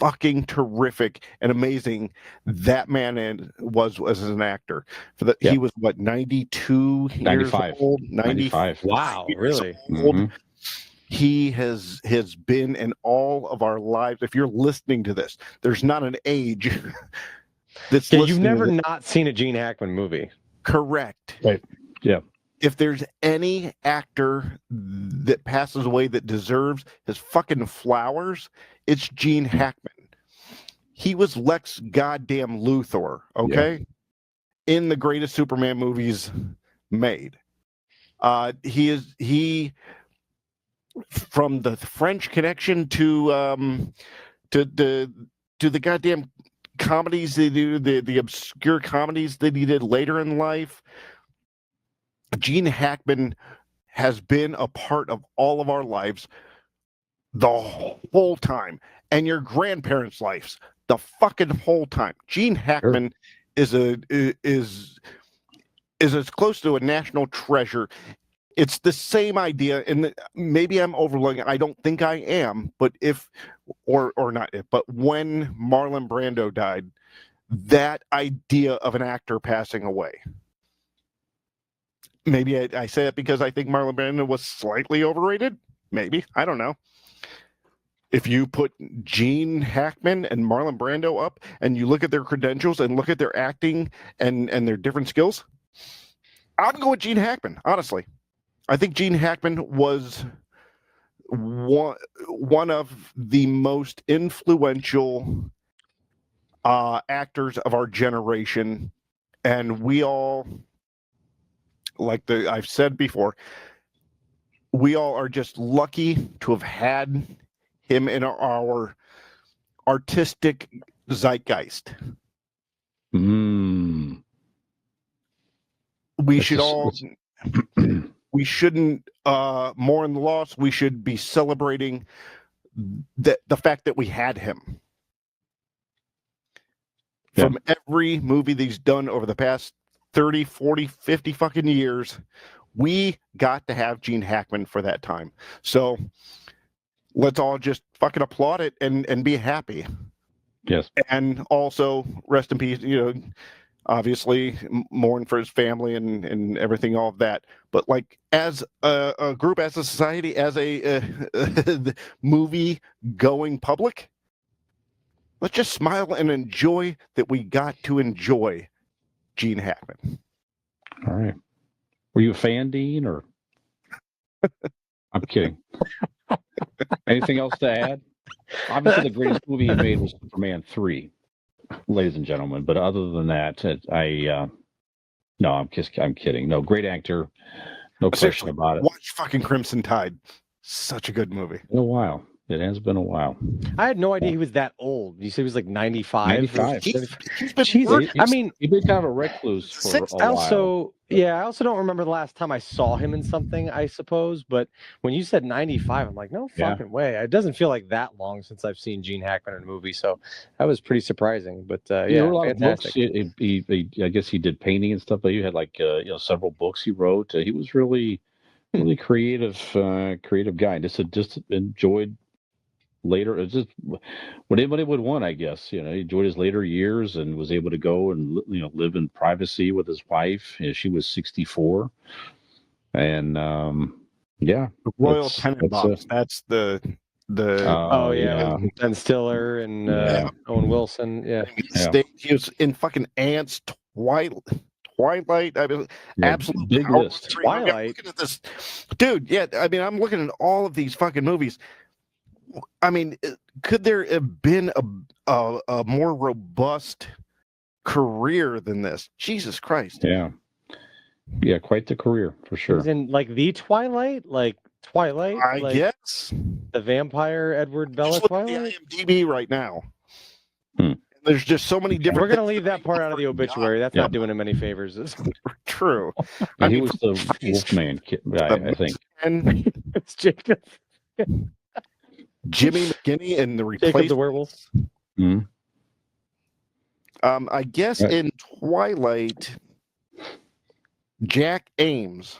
fucking terrific and amazing that man was as an actor. He was what, 92 years 95. old? 95. Wow, years really? old. Mhm. He has been in all of our lives. If you're listening to this, there's not an age that's Yeah, you've listening never to this. not seen a Gene Hackman movie. Correct. Right. Yeah. If there's any actor that passes away that deserves his fucking flowers, it's Gene Hackman. He was Lex goddamn Luthor, okay? In the greatest Superman movies made. He from the French Connection to the goddamn comedies they do, the obscure comedies that he did later in life. Gene Hackman has been a part of all of our lives the whole time, and your grandparents' lives the fucking whole time. Gene Hackman is as close to a national treasure. It's the same idea, and maybe I'm overlooking. I don't think I am, but but when Marlon Brando died, that idea of an actor passing away. Maybe I say it because I think Marlon Brando was slightly overrated. Maybe. I don't know. If you put Gene Hackman and Marlon Brando up and you look at their credentials and look at their acting and their different skills, I'm going with Gene Hackman, honestly. I think Gene Hackman was one of the most influential actors of our generation. And we all, like I've said before, we all are just lucky to have had him in our artistic zeitgeist. Mm. We shouldn't mourn the loss. We should be celebrating the fact that we had him. Yeah. From every movie that he's done over the past 30, 40, 50 fucking years, we got to have Gene Hackman for that time. So let's all just fucking applaud it and be happy. Yes. And also rest in peace, obviously mourn for his family and everything, all of that. But like as a group, as a society, as a movie going public, let's just smile and enjoy that we got to enjoy Gene Hackman. All right. Were you a fan, Dean, or? I'm kidding. Anything else to add? Obviously, the greatest movie he made was Superman 3. ladies and gentlemen. But other than that, no, I'm kidding. No, great actor, no question Seriously, about it. watch fucking Crimson Tide. Such a good movie. Been a while. It has been a while. I had no idea he was that old. You said he was like 95? 95. He's been Jesus. working. I mean, He's been kind of a recluse for a I while. also don't remember the last time I saw him in something, I suppose. But when you said 95, I'm like, no fucking way. It doesn't feel like that long since I've seen Gene Hackman in a movie. So that was pretty surprising. But There were a lot fantastic. of books. I guess he did painting and stuff. But you had like several books he wrote. He was really creative guy. Just enjoyed later. It's just what anybody would want, I guess. He enjoyed his later years and was able to go and live in privacy with his wife. She was 64, and The Royal Tenenbaums. That's the Ben Stiller and Owen Wilson. Yeah. He was in fucking Ants, Twilight. I mean, absolute big power list. trip. I'm looking at this, dude. Yeah, I mean, I'm looking at all of these fucking movies. I mean, could there have been a more robust career than this? Jesus Christ. Yeah, quite the career for sure. He was in like the Twilight, I guess the vampire Edward Bella just look at Twilight. the IMDb right now. There's just so many different. We're gonna leave that part out of the obituary. That's not doing him any favors. True. He was the Wolfman guy, I think. And It's Jacob. Jimmy McGinney and the Jacob Replacements. the werewolf. I guess in Twilight, Jack Ames.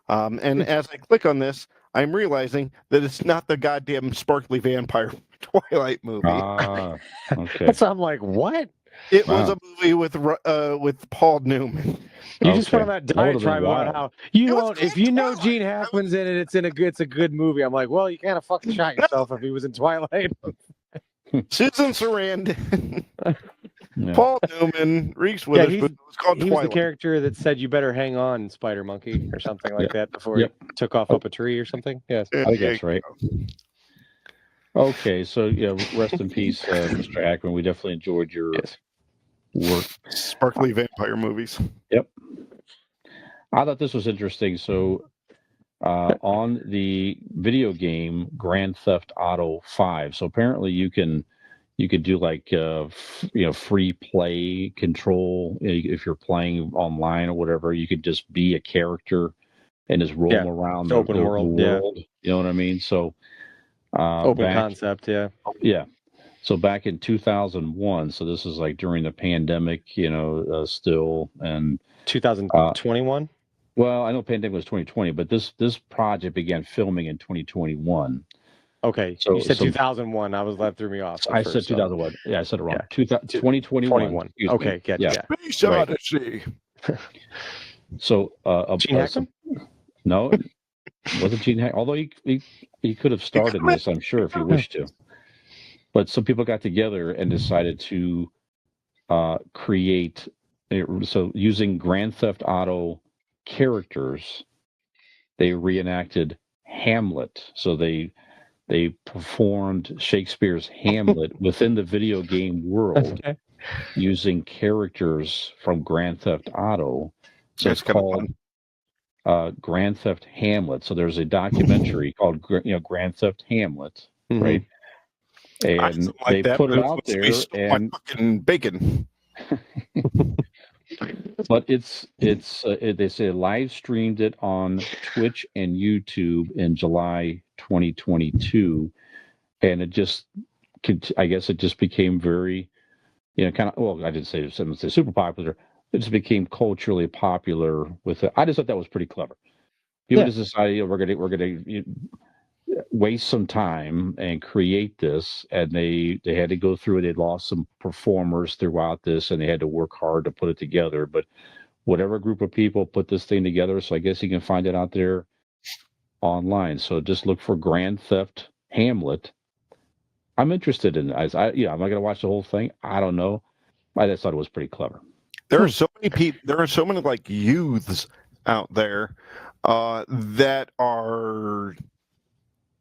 And as I click on this, I'm realizing that it's not the goddamn sparkly vampire Twilight movie. Okay. So I'm like, what? It was a movie with Paul Newman. You just went on that That would've been diatribe about wild. how you It was don't. If in you know Twilight. Gene Hackman's in it, it's a good movie. I'm like, well, you kind of fucking shot yourself if he was in Twilight. Susan Sarandon, Yeah. Paul Newman, Reese Witherspoon. It was called He was Twilight. the character that said, "You better hang on, Spider Monkey," or something like that before Yep. he took off up a tree or something. Yes. I think that's right. Okay, so rest in peace, Mr. Hackman. We definitely enjoyed your work. Sparkly vampire movies. Yep. I thought this was interesting. So, on the video game Grand Theft Auto 5, so apparently you could do like free play control if you're playing online or whatever. You could just be a character and just roam around the open world. Yeah. You know what I mean? So Open concept. Yeah. Yeah. So back in 2001, so this is like during the pandemic, still, and 2021. Well, I know pandemic was 2020, but this project began filming in 2021. Okay, So you said 2001. That threw me off. I said 2001. Yeah, I said it wrong. Yeah. 2021. Okay, get yeah. Space Odyssey. So, Gene Hackman? No, it wasn't Gene Hackman. Although he could have started this, I'm sure, if he wished to. But some people got together and decided to create. So using Grand Theft Auto characters, they reenacted Hamlet. So they performed Shakespeare's Hamlet within the video game world using characters from Grand Theft Auto. So it's called Grand Theft Hamlet. So there's a documentary called Grand Theft Hamlet, right? And they put it out there, and fucking bacon. But they say live streamed it on Twitch and YouTube in July 2022, and I guess it just became very, kind of. Well, I didn't say super popular. It just became culturally popular with it. I just thought that was pretty clever. People just decided we're gonna waste some time and create this, and they had to go through it. They lost some performers throughout this, and they had to work hard to put it together. But whatever group of people put this thing together, so I guess you can find it out there online. So just look for Grand Theft Hamlet. I'm interested in it. I'm not going to watch the whole thing. I don't know. I just thought it was pretty clever. There are so many people. There are so many like youths out there that are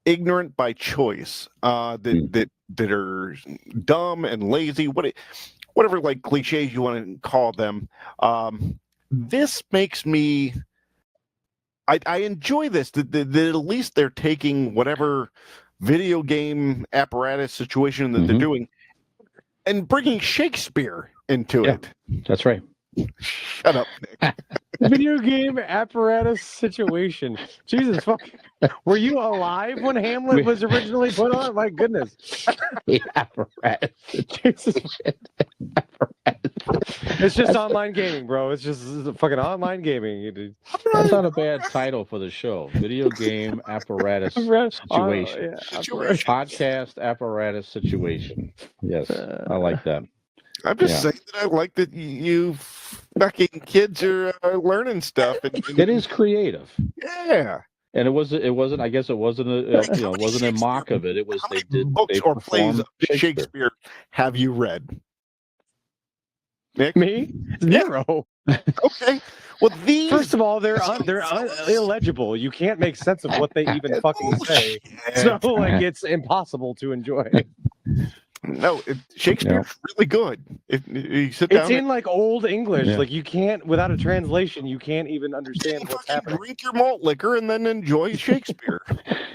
ignorant by choice. That that are dumb and lazy, whatever like cliches you want to call them. This makes me. I enjoy this. That at least they're taking whatever video game apparatus situation that they're doing and bringing Shakespeare into it. That's right. Shut up, Nick. Video game apparatus situation. Jesus fuck. Were you alive when Hamlet was originally put on? My goodness. Apparatus. Jesus. It's just online gaming, bro. It's just fucking online gaming. That's not a bad title for the show. Video game apparatus situation. Podcast apparatus situation. Yes, I like that. I'm just saying that I like that you fucking kids are learning stuff. It is creative. Yeah. And it wasn't. I guess it wasn't it wasn't a mock of it. It was how many books or plays of Shakespeare have you read? Nick? Me? Zero. Okay. Well, these. First of all, they're illegible. You can't make sense of what they even fucking say. So like, it's impossible to enjoy. No, Shakespeare's really good. If you sit down, it's in like old English. Like you can't, without a translation, you can't even understand what's happening. Drink your malt liquor and then enjoy Shakespeare.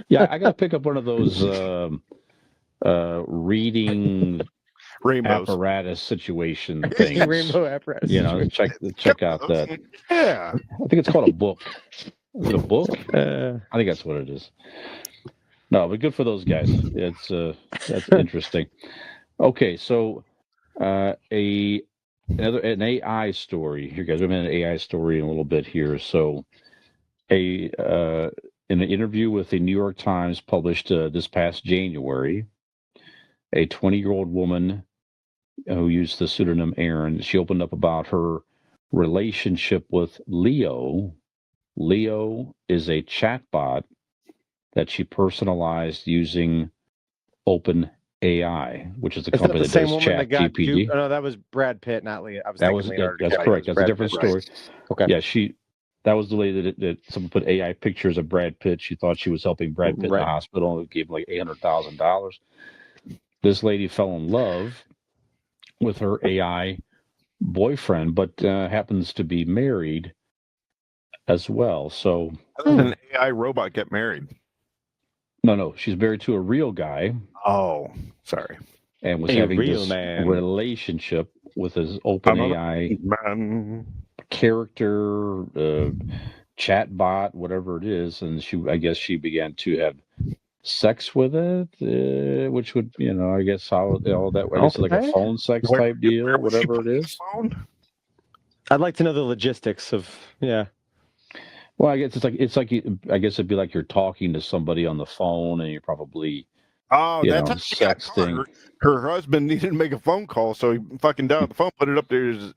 Yeah, I got to pick up one of those reading Rainbows. apparatus situation things. Rainbow apparatus. Check out that. Yeah, I think it's called a book. Is it a book? I think that's what it is. No, but good for those guys. That's interesting. Okay, so an AI story here, guys. We've been an AI story in a little bit here. So, in an interview with the New York Times published this past January, a 20-year-old woman who used the pseudonym Erin, she opened up about her relationship with Leo. Leo is a chatbot that she personalized using OpenAI, which is the company that does ChatGPT. Oh, no, that was Brad Pitt, not Leah. That's correct. That's a different story. Okay. Yeah, that was the lady that someone put AI pictures of Brad Pitt. She thought she was helping Brad Pitt in the hospital and gave him like $800,000. This lady fell in love with her AI boyfriend, but happens to be married as well. So how does an AI robot get married? No, she's married to a real guy. Oh, sorry. And was having this relationship with his OpenAI character, chatbot, whatever it is, and I guess she began to have sex with it, which would, I guess how all that way. It's like a phone sex type deal, whatever it is. I'd like to know the logistics of Well, I guess I guess it'd be like you're talking to somebody on the phone, and you're probably that's sexting. Her husband needed to make a phone call, so he fucking down the phone, put it up to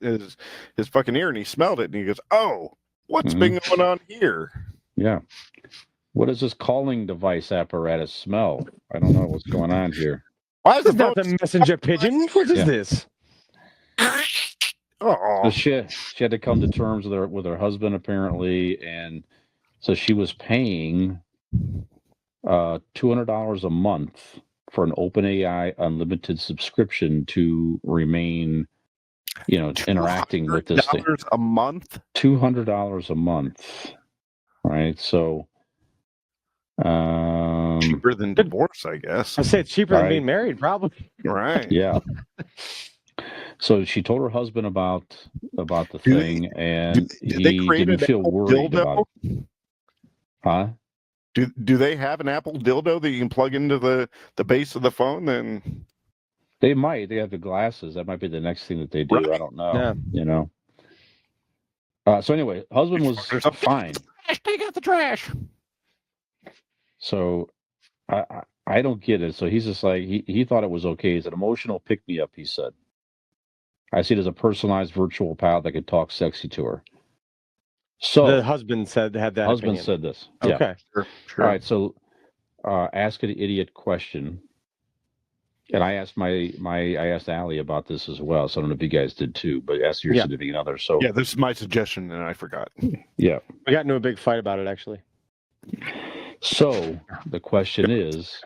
his fucking ear, and he smelled it, and he goes, "Oh, what's been going on here?" Yeah. What does this calling device apparatus smell? I don't know what's going on here. Why is not the messenger pigeon? What is this? So she had to come to terms with her husband apparently, and so she was paying $200 a month for an OpenAI unlimited subscription to remain, interacting with this thing. $200 a month. $200 a month, right? So cheaper than divorce, I guess. I say it's cheaper than being married, probably. Right. Yeah. So she told her husband about the thing, and he didn't feel worried about it. Huh? Do they have an Apple dildo that you can plug into the base of the phone? Then they might. They have the glasses. That might be the next thing that they do. Right. I don't know. Yeah. So anyway, husband was fine. Take out the trash. So I don't get it. So he's just like he thought it was okay. It's an emotional pick me up. He said. I see it as a personalized virtual pal that could talk sexy to her. So the husband had that. Husband said this. Okay, yeah. Sure. All right. So, ask an idiot question, and I asked I asked Allie about this as well. So I don't know if you guys did too, but ask your significant other. So this is my suggestion, and I forgot. Yeah, we got into a big fight about it actually. So the question is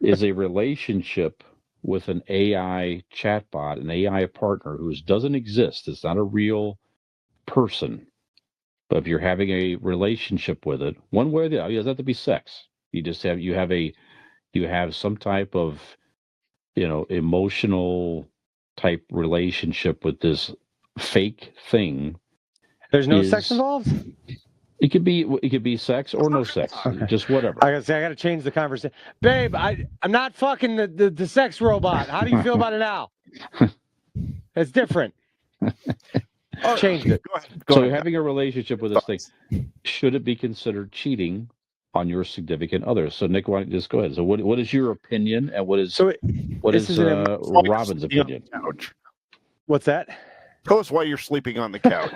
a relationship with an AI chatbot, an AI partner who doesn't exist, it's not a real person, but if you're having a relationship with it, one way or the other, it doesn't have to be sex. You have some type of emotional type relationship with this fake thing. There's no sex involved? It could be sex or no sex, just whatever. I gotta change the conversation. Babe, I'm not fucking the sex robot. How do you feel about it now? It's different. Changed it. Go ahead. So you're having a relationship with this thing. Should it be considered cheating on your significant other? So Nick, why don't you just go ahead? So what is your opinion, and what is Robin's opinion? What's that? Tell us why you're sleeping on the couch.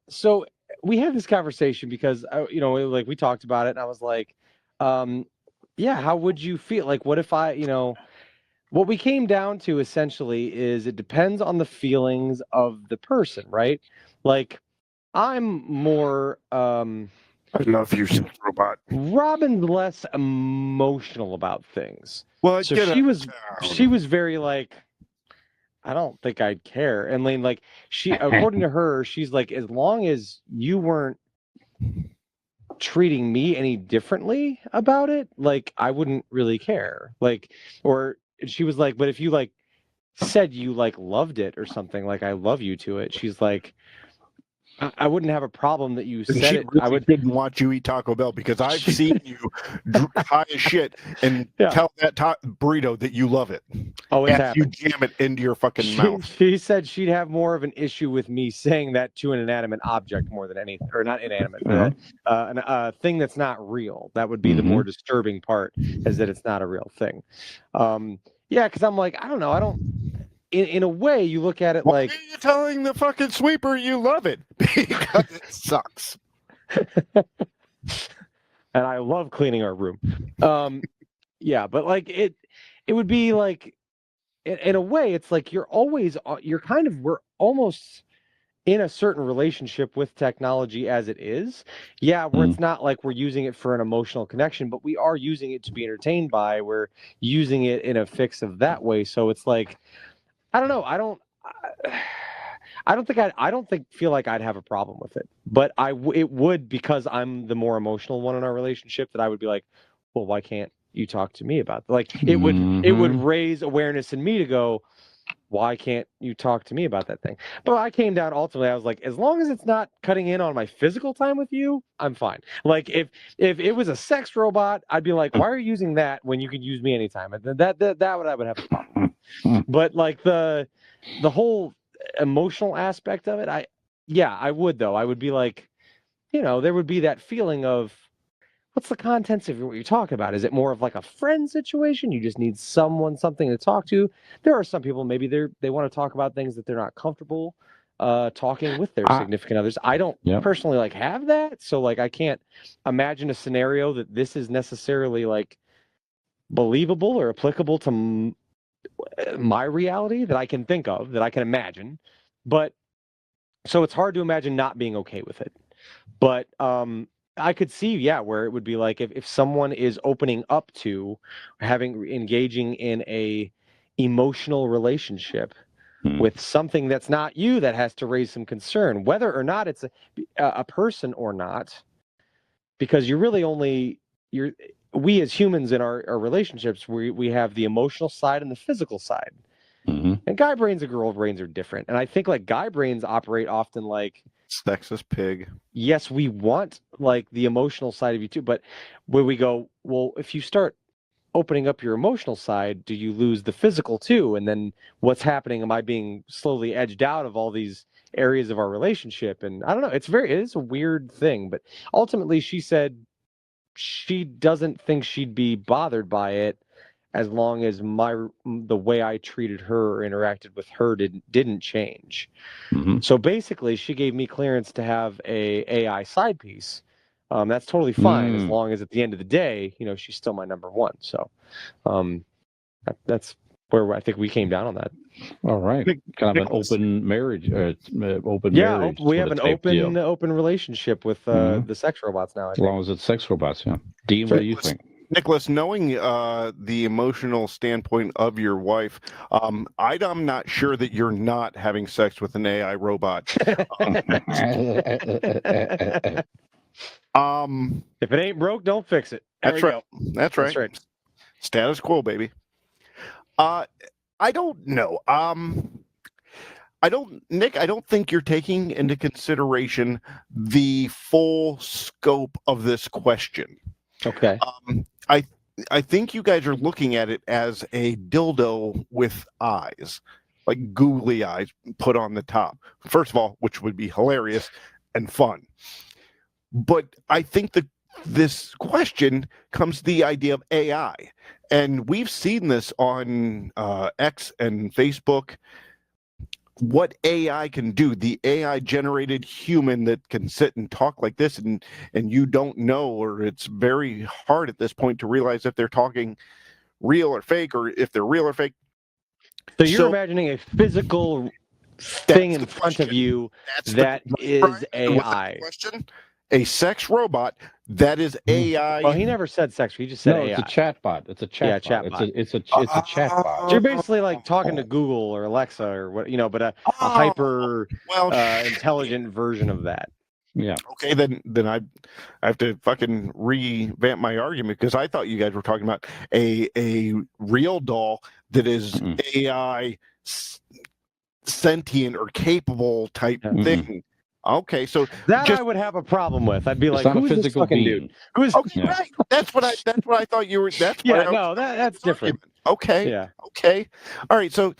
So we had this conversation because like we talked about it, and I was like, yeah, how would you feel? Like, what if what we came down to essentially is it depends on the feelings of the person, right? Like, I'm more I love you, sex robot. Robin's less emotional about things. Well, so she was very like, I don't think I'd care. And like according to her, she's like, as long as you weren't treating me any differently about it, like I wouldn't really care. Like, or she was like, but if you like said you like loved it or something, like I love you to it, she's like, I wouldn't have a problem that you said it. Really, I didn't watch you eat Taco Bell because I've seen you high as shit and tell that burrito that you love it. Oh, it's happened. You jam it into your fucking mouth. She said she'd have more of an issue with me saying that to an inanimate object more than anything, or not inanimate, but a thing that's not real. That would be the more disturbing part, is that it's not a real thing. Yeah, because I'm like, I don't know, in a way, you look at it like... Why are you telling the fucking sweeper you love it? Because it sucks. And I love cleaning our room. Yeah, but like it would be like, in a way, it's like we're almost in a certain relationship with technology as it is. Yeah, where it's not like we're using it for an emotional connection, but we are using it to be entertained by. We're using it in a fix of that way. So it's like, I don't know. I don't feel like I'd have a problem with it, but it would, because I'm the more emotional one in our relationship, that I would be like, well, why can't you talk to me about that? Like it would raise awareness in me to go, why can't you talk to me about that thing? But I came down, ultimately, I was like, as long as it's not cutting in on my physical time with you, I'm fine. Like if it was a sex robot, I'd be like, why are you using that when you could use me anytime? And I would have a problem with. But like the whole emotional aspect of it, I would, though. I would be like, there would be that feeling of, what's the contents of what you're talking about? Is it more of like a friend situation? You just need something to talk to. There are some people, maybe they want to talk about things that they're not comfortable talking with their significant others. I don't personally like have that, so like I can't imagine a scenario that this is necessarily like believable or applicable to my reality that I can think of, that I can imagine. But so it's hard to imagine not being okay with it. But I could see, where it would be like if someone is opening up to engaging in a emotional relationship with something that's not you, that has to raise some concern, whether or not it's a person or not, because we as humans in our relationships, we have the emotional side and the physical side. And guy brains and girl brains are different. And I think like guy brains operate often like sexist pig. Yes, we want like the emotional side of you too, but where we go, well, if you start opening up your emotional side, do you lose the physical too? And then what's happening? Am I being slowly edged out of all these areas of our relationship? And I don't know, it is a weird thing, but ultimately she said she doesn't think she'd be bothered by it as long as the way I treated her or interacted with her didn't change. So basically, she gave me clearance to have a AI side piece. That's totally fine as long as at the end of the day, she's still my number one. So that's where I think we came down on that. All right, kind of an open marriage. Marriage. We have an open relationship with the sex robots now. As long as it's sex robots, yeah. Dean, what do you think? Nicholas, knowing the emotional standpoint of your wife, I'm not sure that you're not having sex with an AI robot. If it ain't broke, don't fix it. There That's we right. go. That's right. That's right. Status quo, baby. I don't know. Nick, I don't think you're taking into consideration the full scope of this question. Okay. I think you guys are looking at it as a dildo with eyes, like googly eyes put on the top. First of all, which would be hilarious and fun. But I think that this question comes to the idea of AI. And we've seen this on X and Facebook. What AI can do, the AI generated human that can sit and talk like this, and you don't know, or it's very hard at this point to realize if they're talking real or fake, or if they're real or fake. So you're imagining a physical thing in front of you that is AI. Question. A sex robot that is AI. Well, he never said sex. He just said No, AI. it's a chatbot. It's a chatbot. Yeah, chatbot. It's a chatbot. So you're basically like talking to Google or Alexa or what, but a hyper intelligent version of that. Yeah. Okay, then I have to fucking revamp my argument, because I thought you guys were talking about a real doll that is AI sentient or capable type thing. Okay, so that I would have a problem with. I'd be like, not a "Who's this physical fucking being. dude? Who's?" Okay, right. That's what I thought you were. That's yeah. No, that's different. Okay. Yeah. Okay. All right. So,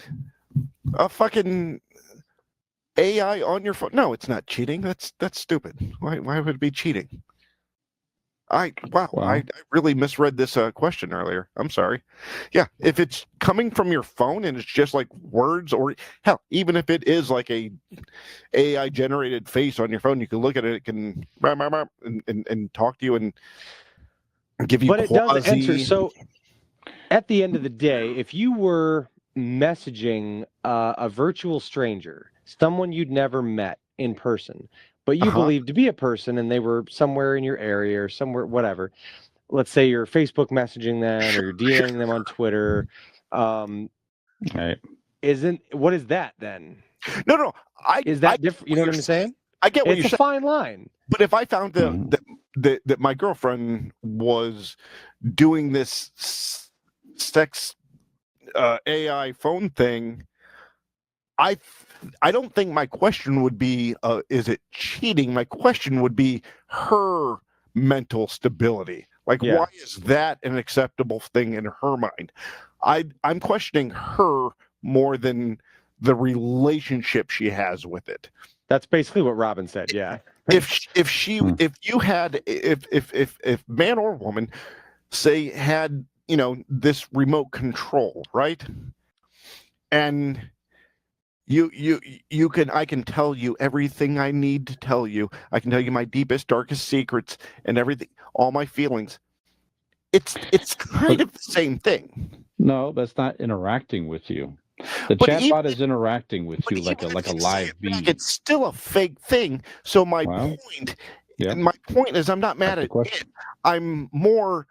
a fucking AI on your phone? No, it's not cheating. That's stupid. Why would it be cheating? I really misread this question earlier. I'm sorry. Yeah, if it's coming from your phone and it's just like words, or hell, even if it is like a AI generated face on your phone, you can look at it. It can and talk to you and give you. But it does answer. So, at the end of the day, if you were messaging a virtual stranger, someone you'd never met in person, but you believe to be a person, and they were somewhere in your area or somewhere, whatever. Let's say you're Facebook messaging them, or you're DMing them on Twitter. Right. What is that then? No. Is that different? You know what I'm saying? I get what you're saying. It's a fine line. But if I found that my girlfriend was doing this sex AI phone thing, I don't think my question would be, is it cheating? My question would be her mental stability. Like, why is that an acceptable thing in her mind? I'm questioning her more than the relationship she has with it. That's basically what Robin said. Yeah. If man or woman, say, had, this remote control, right? And I can tell you everything I need to tell you. I can tell you my deepest, darkest secrets and everything, all my feelings. It's kind of the same thing. No, that's not interacting with you. The chatbot is interacting with you like a live being. It's still a fake thing. So my point is, I'm not mad at it. I'm more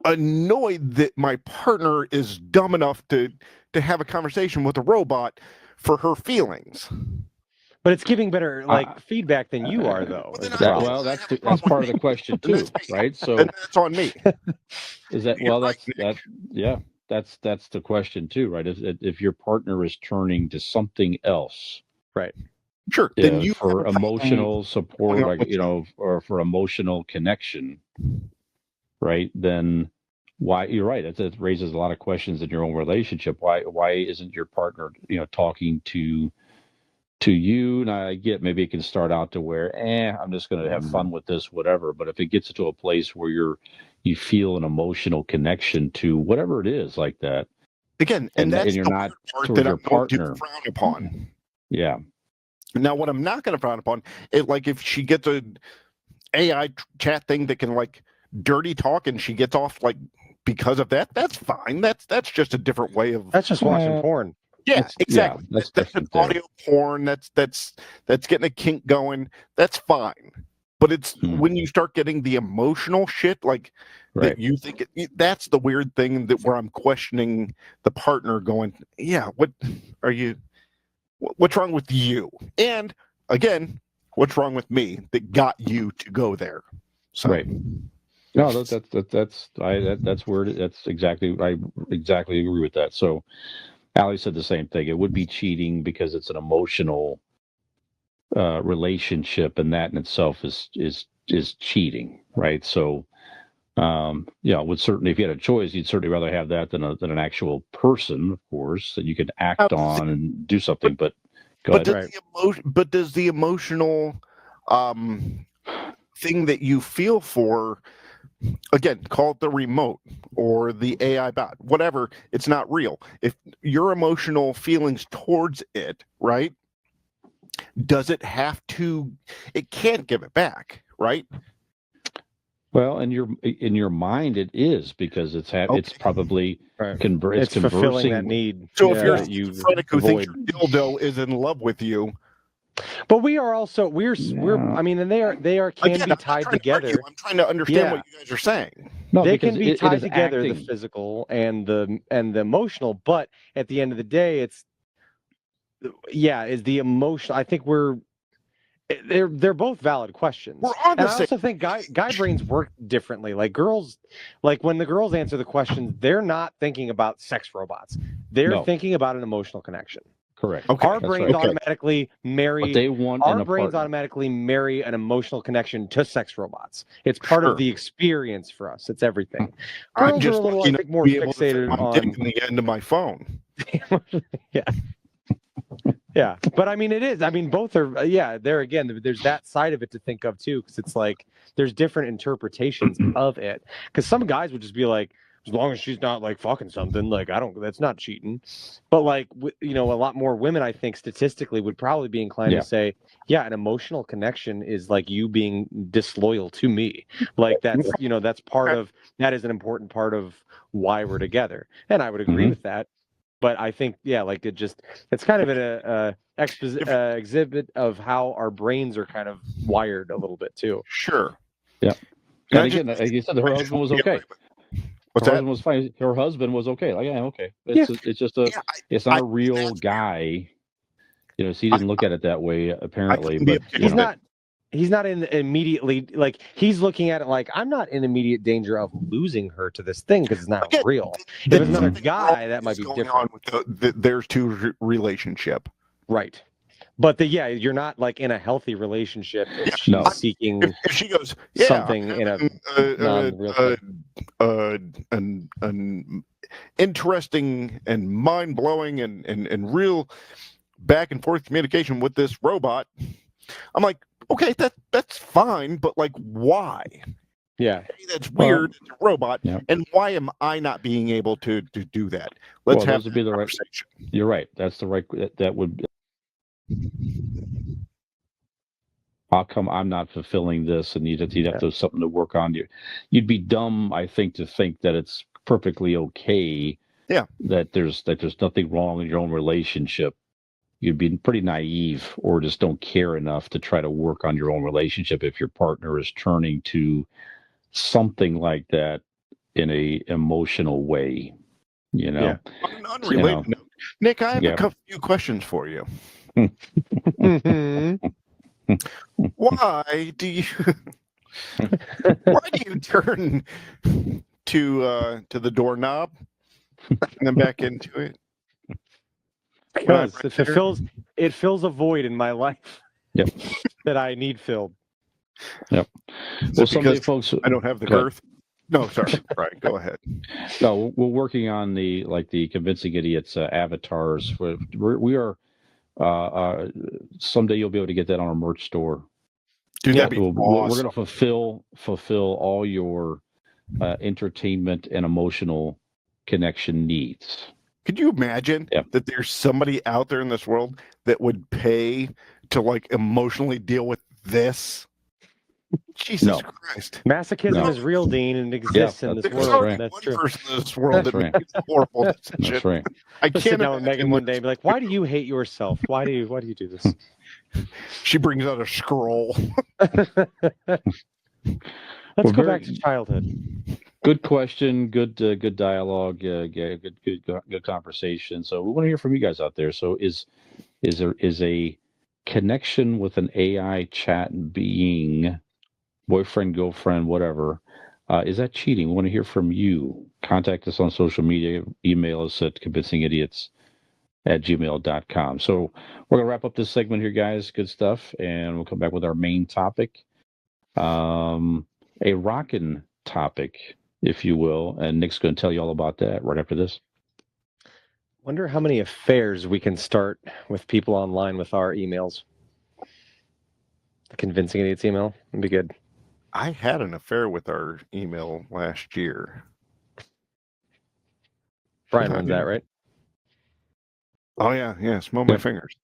annoyed that my partner is dumb enough to have a conversation with a robot for her feelings. But it's giving better feedback than you are, though. That's part of the question too, right? So that's on me. Is that that's the question too, right? If your partner is turning to something else, right? Sure. Then you for emotional support, or for emotional connection, right? Then why? You're right. It raises a lot of questions in your own relationship. Why isn't your partner, talking to you? And I get, maybe it can start out to where, I'm just going to have fun with this, whatever. But if it gets to a place where you feel an emotional connection to whatever it is like that, again, and that's you're not part towards that your I'm going partner. to frown upon. Yeah. Now, what I'm not going to frown upon is, like, if she gets a AI chat thing that can dirty talk and she gets off because of that, that's fine. That's just a different way of. That's just watching porn. Yeah, exactly. Yeah, that's an audio porn. That's getting a kink going. That's fine. But it's Hmm. when you start getting the emotional shit, like Right. that you think that's the weird thing that where I'm questioning the partner going, yeah, what are you, what's wrong with you? And again, what's wrong with me that got you to go there? So, Right. No, that's where that's exactly I exactly agree with that. So Ali said the same thing. It would be cheating because it's an emotional relationship, and that in itself is cheating, right? So, would certainly, if you had a choice, you'd certainly rather have that than an actual person, of course, that you could how act does on and do something. But go but ahead. does the emotional um thing that you feel for, again, call it the remote or the AI bot, whatever, it's not real. If your emotional feelings towards it, right, does it have to, it can't give it back, right? Well, in your mind, it is because it's probably Right. it's It's fulfilling conversing. that need. So if you're a that you schizophrenic who thinks avoid. your dildo is in love with you, But we are also we're Yeah. I mean, and they are can again, be I'm not tied trying to argue, together. I'm trying to understand what you guys are saying. No, They because can be it tied is together, the acting. physical and the emotional, but at the end of the day, it's is the emotional. I think they're both valid questions. We're on And the I same also think guy brains work differently. Like girls, like when the girls answer the questions, they're not thinking about sex robots. They're No. thinking about an emotional connection. Correct. Okay. Our That's brains right. automatically What marry they want in our a brains partner. automatically marry an emotional connection to sex robots. It's part Sure. of the experience for us. It's everything. I'm Girls are just a little, lucky I enough think, to more be able to fit fixated my dick on. in the end of my phone. Yeah, but I mean, it is. I mean, both are. There again, there's that side of it to think of too, because it's like there's different interpretations of it. Because some guys would just be like, as long as she's not like fucking something, like I don't. That's not cheating. But like, a lot more women, I think, statistically, would probably be inclined Yeah. to say, yeah, an emotional connection is like you being disloyal to me. Like that's that's part of that is an important part of why we're together, and I would agree Mhm. with that. But I think, like it's kind of an exhibit of how our brains are kind of wired a little bit too. Sure. Yeah. Can And I just- again, like you said, her I just husband was wanna be okay. right with- What's Her that? husband was fine. Her husband was okay. Like, yeah, okay. Yeah. It's just a. Yeah, It's not I- a real that's guy. So he didn't look at it that way, apparently. couldn't be But okay He's with it. he's not in immediately like he's looking at it like I'm not in immediate danger of losing her to this thing because it's not Again, real. If then it's another something guy, wrong that might is be going different. on with there's two relationship. Right. But you're not like in a healthy relationship if she's No. seeking If she goes, yeah, something in a non-real an interesting and mind blowing and real back and forth communication with this robot, I'm like, okay, that's fine, but like, why? Yeah. Hey, that's weird. It's a robot, Yeah. and why am I not being able to do that? Let's have those would be the right. conversation. You're right. That's the right. That would. How come I'm not fulfilling this? And you'd have to have something to work on. You'd be dumb, I think, to think that it's perfectly okay. Yeah. That there's nothing wrong in your own relationship. You'd be pretty naive, or just don't care enough to try to work on your own relationship if your partner is turning to something like that in a emotional way. Yeah. On an unrelated note, Nick, I have a few questions for you. Mhm. Why do you turn to the doorknob and then back into it? Because it fills a void in my life. Yep. That I need filled. Yep. Is Well, it someday, because folks. I don't have the Go ahead. girth. No, sorry. Right, go ahead. No, we're working on the Convincing Idiots avatars. We are. Someday you'll be able to get that on our merch store. Dude, that'd be We're awesome. going to fulfill all your entertainment and emotional connection needs. Could you imagine that there's somebody out there in this world that would pay to like emotionally deal with this? Jesus No. Christ. Masochism No. is real, Dean, and exists in this There's world. already That's one true. person in this world That's that right. makes horrible decisions. That's right. I Let's sit can't down with Megan imagine one day and be like, "Why do you hate yourself? Why do you do this?" She brings out a scroll. Let's Well, go back to childhood. Good question. Good dialogue. Good conversation. So we want to hear from you guys out there. So is a connection with an AI chat being, boyfriend, girlfriend, whatever, is that cheating? We want to hear from you. Contact us on social media. Email us at convincingidiots@gmail.com. So we're gonna wrap up this segment here, guys. Good stuff, and we'll come back with our main topic. A rockin' topic, if you will, and Nick's going to tell you all about that right after this. Wonder how many affairs we can start with people online with our emails. The Convincing Idiots email would be good. I had an affair with our email last year. Brian runs that, right? Oh, yeah. Smell my fingers.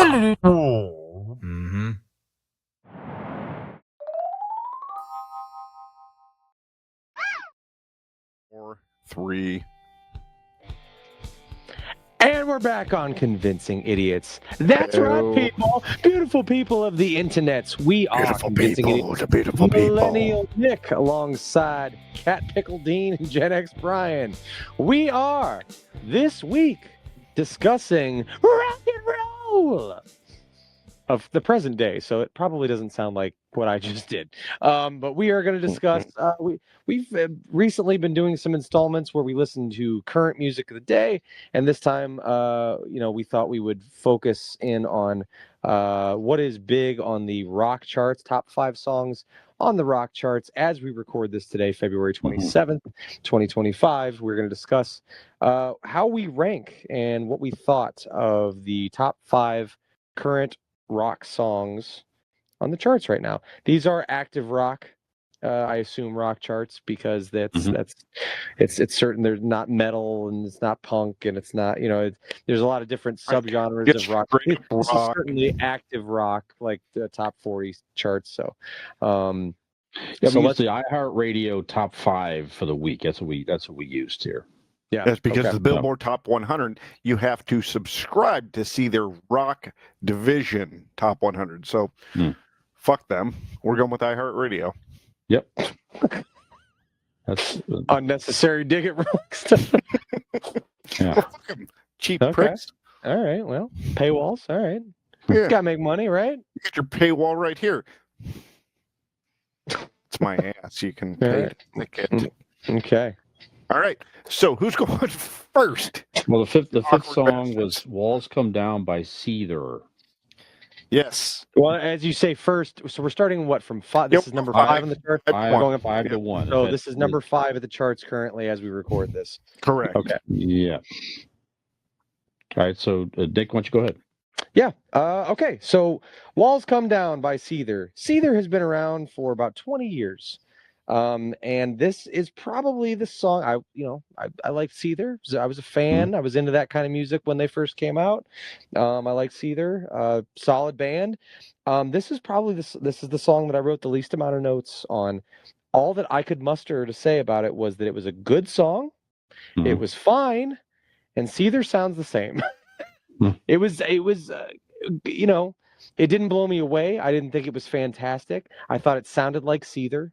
Mm-hmm. 4, 3. And we're back on Convincing Idiots. That's right, people. Beautiful people of the internets. We are Beautiful Convincing people. Idiots. The beautiful Millennial people. Nick alongside Cat Pickle Dean and Gen X Brian. We are this week discussing rock and roll of the present day, so it probably doesn't sound like what I just did. But we are going to discuss. We've recently been doing some installments where we listen to current music of the day, and this time, we thought we would focus in on what is big on the rock charts, top 5 songs on the rock charts as we record this today, February 27th, 2025. We're going to discuss how we rank and what we thought of the top 5 current rock songs on the charts right now. These are active rock, I assume rock charts, because it's certain. There's not metal and it's not punk and it's not, there's a lot of different subgenres of rock. This is certainly active rock, like the top 40 charts. So, we use the iHeartRadio top 5 for the week. That's what we used here. Yeah, that's because the Billboard Top 100, you have to subscribe to see their rock division top 100. So, fuck them. We're going with iHeartRadio. Yep. That's unnecessary dig at rock stuff. Yeah. Fuck them. Cheap pricks. All right. Well, paywalls. All right. Yeah. Gotta make money, right? You get your paywall right here. It's my ass. You can pay to click it. Okay. All right. So who's going first? Well, the fifth song was "Walls Come Down" by Seether. Yes. Well, as you say first, so we're starting from 5. This is number 5 on the chart. We're going up 5 to 1. So this is number 5 at the charts currently as we record this. Correct. Okay. Yeah. All right. So Dick, why don't you go ahead? Yeah. Okay. So "Walls Come Down" by Seether. Seether has been around for about 20 years. And this is probably the song I like Seether. I was a fan. I was into that kind of music when they first came out. I like Seether, solid band. This is probably this is the song that I wrote the least amount of notes on. All that I could muster to say about it was that it was a good song. It was fine, and Seether sounds the same. It was it didn't blow me away. I didn't think it was fantastic. I thought it sounded like Seether.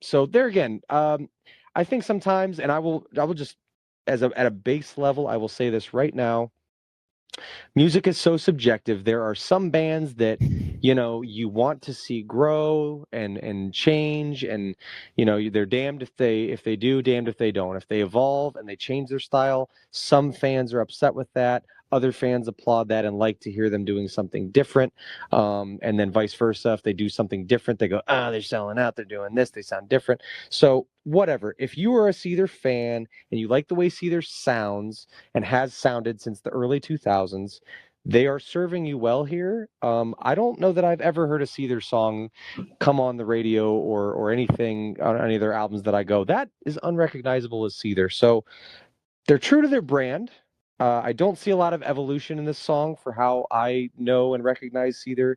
So there again, I think sometimes, and I will just at a base level, I will say this right now. Music is so subjective. There are some bands that, you want to see grow and change, and they're damned if they do, damned if they don't. If they evolve and they change their style, some fans are upset with that. Other fans applaud that and like to hear them doing something different. And then vice versa. If they do something different, they go, they're selling out. They're doing this. They sound different. So whatever. If you are a Seether fan and you like the way Seether sounds and has sounded since the early 2000s, they are serving you well here. I don't know that I've ever heard a Seether song come on the radio or anything on any of their albums that I go, that is unrecognizable as Seether. So they're true to their brand. I don't see a lot of evolution in this song for how I know and recognize Seether,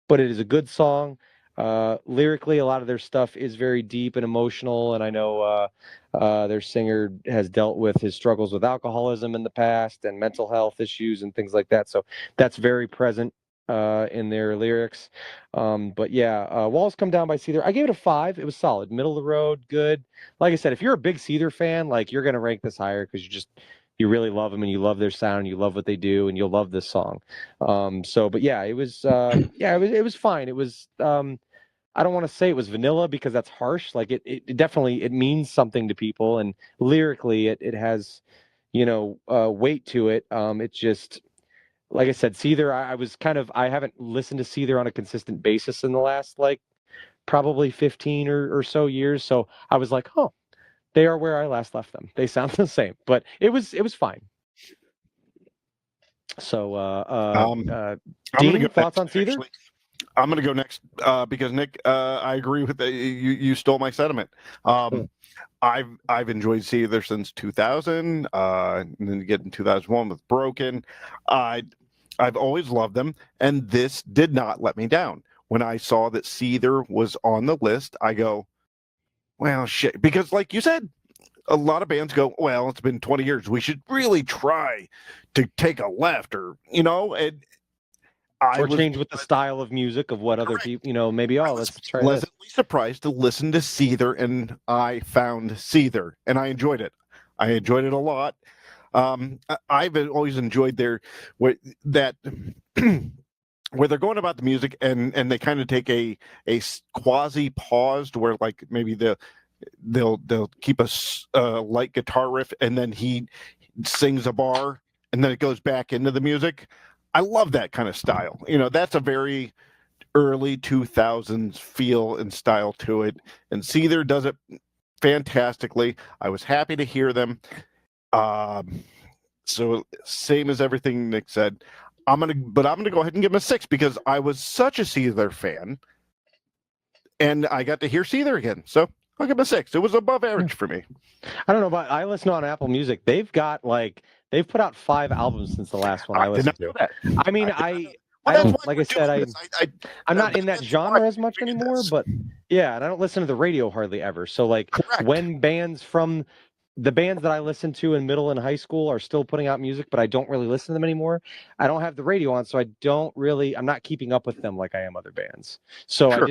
but it is a good song. Lyrically, a lot of their stuff is very deep and emotional, and I know their singer has dealt with his struggles with alcoholism in the past and mental health issues and things like that. So that's very present in their lyrics. But yeah, Walls Come Down by Seether. I gave it a 5. It was solid, middle of the road, good. Like I said, if you're a big Seether fan, like you're gonna rank this higher because you really love them and you love their sound and you love what they do and you'll love this song. But yeah, it was it was fine. It was I don't want to say it was vanilla because that's harsh. Like it definitely it means something to people, and lyrically it has weight to it. It's just like I said, Seether. I was I haven't listened to Seether on a consistent basis in the last like probably 15 or so years. So I was like, oh, they are where I last left them. They sound the same, but it was fine. So I'm gonna Dean, go thoughts next, on Seether? actually. I'm going to go next because Nick, I agree with you stole my sentiment. I've enjoyed Seether since 2000, and then get in 2001 with Broken. I've always loved them, and this did not let me down. When I saw that Seether was on the list, I go, well, shit, because like you said, a lot of bands go, well, it's been 20 years. We should really try to take a left, or and I Or was change with the style of music of what other people, maybe, I oh, was let's try this. pleasantly surprised to listen to Seether, and I found Seether, and I enjoyed it. I enjoyed it a lot. I've always enjoyed that where they're going about the music, and they kind of take a quasi pause to where like maybe they'll keep a light guitar riff, and then he sings a bar, and then it goes back into the music. I love that kind of style. That's a very early 2000s feel and style to it, and Seether does it fantastically. I was happy to hear them. So same as everything Nick said. I'm gonna go ahead and give him a 6 because I was such a Seether fan, and I got to hear Seether again. So I'll give him a 6. It was above average for me. I don't know, but I listen on Apple Music. They've put out 5 albums since the last one I did listened not know to. that. I mean, Well, I that's don't, why like we're I said, doing this. I'm not in that that's genre why as much we did anymore, this. but yeah, and I don't listen to the radio hardly ever. So like Correct. when bands from the bands that I listened to in middle and high school are still putting out music, but I don't really listen to them anymore. I don't have the radio on, so I'm not keeping up with them like I am other bands. So Sure.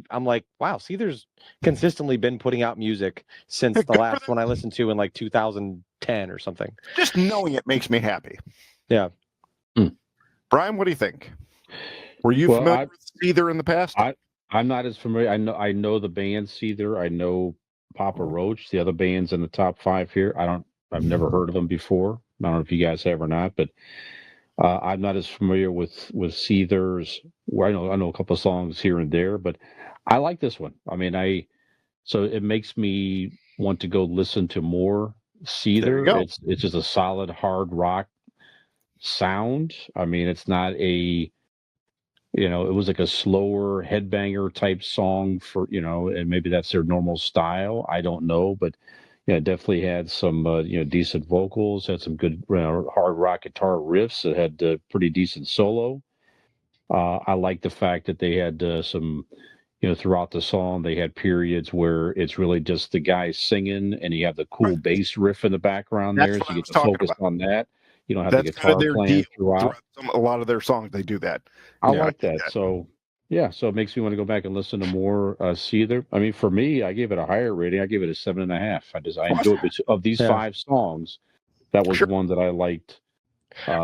I'm like, wow, Seether's consistently been putting out music since the Good for last them. one I listened to in like 2010 or something. Just knowing it makes me happy. Yeah. Brian, what do you think? Were you familiar with Seether in the past? I'm not as familiar. I know the band Seether. I know Papa Roach. The other bands in the top 5 here. I've never heard of them before. I don't know if you guys have or not, but I'm not as familiar with Seether's. Where I know a couple of songs here and there, but I like this one. I mean, so it makes me want to go listen to more Seether. Go. It's just a solid hard rock sound. I mean, it's not it was like a slower headbanger type song and maybe that's their normal style. I don't know, but yeah, it definitely had some decent vocals, had some good hard rock guitar riffs. It had pretty decent solo. I like the fact that they had some throughout the song they had periods where it's really just the guy singing and you have the cool bass riff in the background That's there, what so I you was get to talking focus about. on that. You don't have That's the guitar their playing deal throughout. A lot of their songs. They do that. I like that. So yeah, so it makes me want to go back and listen to more Seether. I mean, for me, I gave it a higher rating. I gave it a 7.5. I enjoyed it. Of these 5 songs, that was one that I liked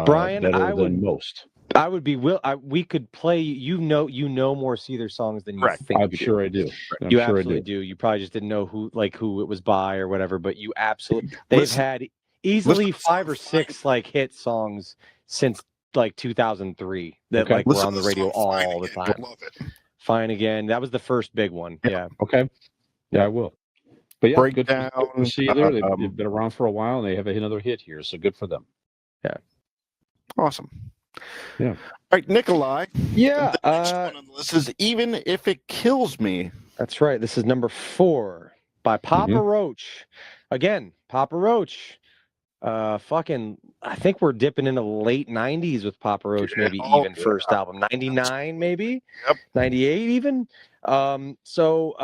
Brian, better than most. I would be we could play you know more Seether songs than you Correct. think I'm you sure do. I do. I'm You sure I absolutely do. do. You probably just didn't know who it was by or whatever, but you absolutely they've had easily listen to 5 or 6 like hit songs since like 2003 that Okay. like were Listen on to the radio song all the Fine time. Again. You'll love it. Fine Again. That was the first big one. Yeah. Okay. Yeah, I will. But yeah, good Breakdown. for Seether. They've been around for a while and they have another hit here, so good for them. Yeah. Awesome. Yeah. All right, Nikolai. Yeah. The next one on the list is Even If It Kills Me. That's right. This is number 4 by Papa Roach. Again, Papa Roach. fucking, I think we're dipping into the late 90s with Papa Roach, maybe even first album, 99, maybe 98 even. So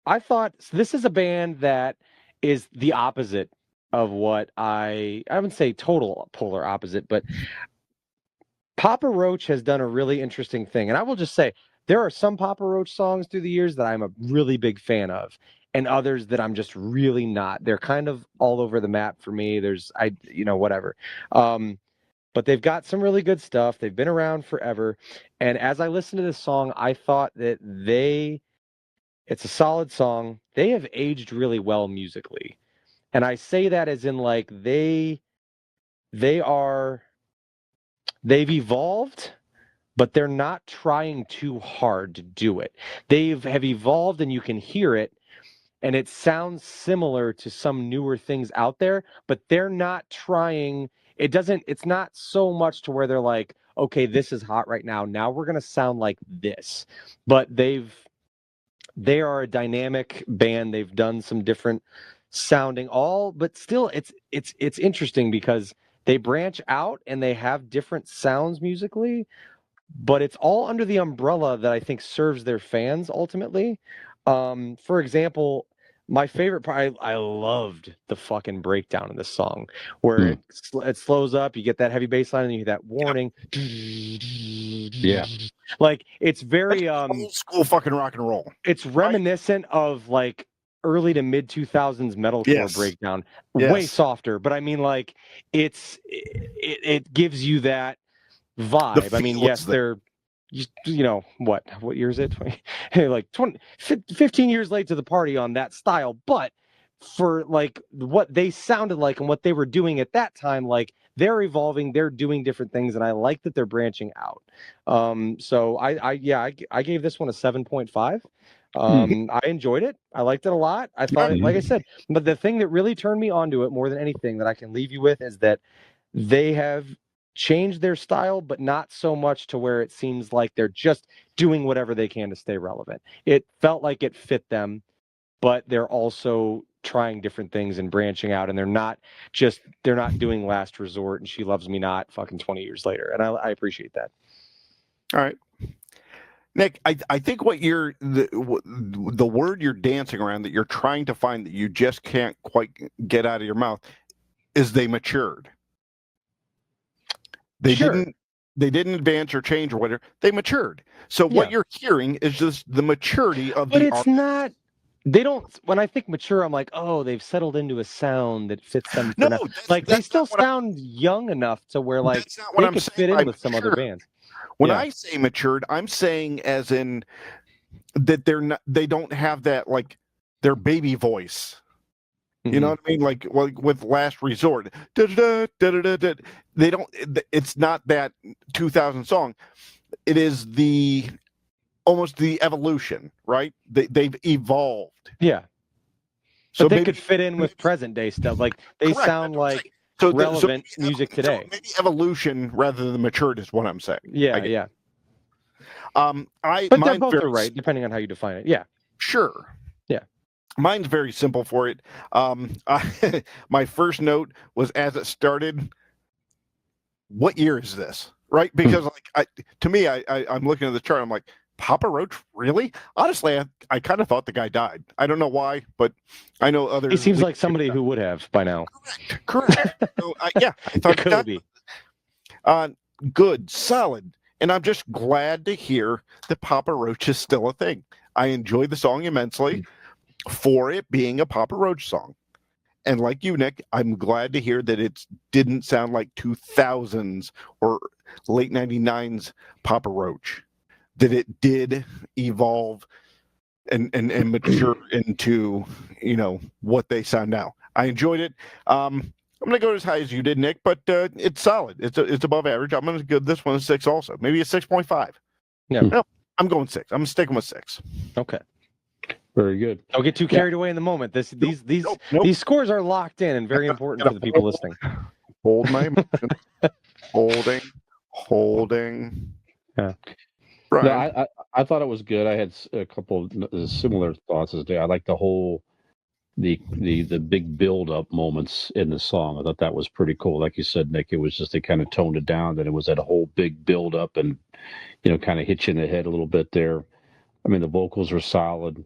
I thought this is a band that is the opposite of what I wouldn't say total polar opposite, but Papa Roach has done a really interesting thing. And I will just say, there are some Papa Roach songs through the years that I'm a really big fan of, and others that I'm just really not. They're kind of all over the map for me. Whatever. But they've got some really good stuff. They've been around forever. And as I listened to this song, I thought that it's a solid song. They have aged really well musically. And I say that as in like they've evolved, but they're not trying too hard to do it. Have evolved and you can hear it, and it sounds similar to some newer things out there, but they're not trying. It's not so much to where they're like, okay, this is hot right now. Now we're going to sound like this. But they are a dynamic band. They've done some different sounding but still it's interesting because they branch out and they have different sounds musically, but it's all under the umbrella that I think serves their fans ultimately. For example, my favorite part, I loved the fucking breakdown in this song where it slows up, you get that heavy bass line and you hear that warning. Yeah. Like it's very old school fucking rock and roll. It's reminiscent of like early to mid 2000s metalcore breakdown. Way softer, but I mean like it gives you that vibe. I mean, yes, they're what year is it? Like 15 years late to the party on that style, but for like what they sounded like and what they were doing at that time, like they're evolving, they're doing different things, and I like that they're branching out. So I gave this one a 7.5. I enjoyed it. I liked it a lot. I thought it, like I said, but the thing that really turned me onto it more than anything that I can leave you with is that they have changed their style, but not so much to where it seems like they're just doing whatever they can to stay relevant. It felt like it fit them, but they're also trying different things and branching out, and they're not doing Last Resort and She Loves Me Not fucking 20 years later. And I appreciate that. All right. Nick, I think what the word you're dancing around that you're trying to find that you just can't quite get out of your mouth is they matured. They didn't advance or change or whatever. They matured. So what you're hearing is just the maturity of but it's not. They don't. When I think mature, I'm like, oh, they've settled into a sound that fits them. They still sound young enough to where like they could fit in with some other bands. When I say matured, I'm saying as in that they don't have that like their baby voice. You know what I mean? Like with Last Resort, they don't. It's not that 2000 song. It is almost the evolution, right? They've evolved. Yeah, so they could fit in with present day stuff. Like they sound like relevant music today. So maybe evolution rather than matured is what I'm saying. Yeah. But they're both are right, depending on how you define it. Yeah, sure. Yeah. Mine's very simple for it. My first note was as it started. What year is this? Right? Because to me, I'm looking at the chart. I'm like, Papa Roach, really? Honestly, I kind of thought the guy died. I don't know why, but I know others. He seems like somebody who would have by now. Correct. So, I thought could be. Good, solid, and I'm just glad to hear that Papa Roach is still a thing. I enjoyed the song immensely for it being a Papa Roach song. And like you, Nick, I'm glad to hear that it didn't sound like 2000s or late 99s Papa Roach, that it did evolve and mature into, what they sound now. I enjoyed it. I'm going to go as high as you did, Nick, but it's solid. It's above average. I'm going to give this one a 6 also. Maybe a 6.5. Yeah. No, I'm going 6. I'm sticking with 6. Okay. Very good. Don't get too carried away in the moment. These scores are locked in and very important for the people listening. Hold my emotion. Holding. Yeah. No, I thought it was good. I had a couple of similar thoughts as Dave. I like the whole the big build up moments in the song. I thought that was pretty cool. Like you said, Nick, it was just they kind of toned it down. Then it was that whole big build up and kind of hit you in the head a little bit there. I mean, the vocals were solid.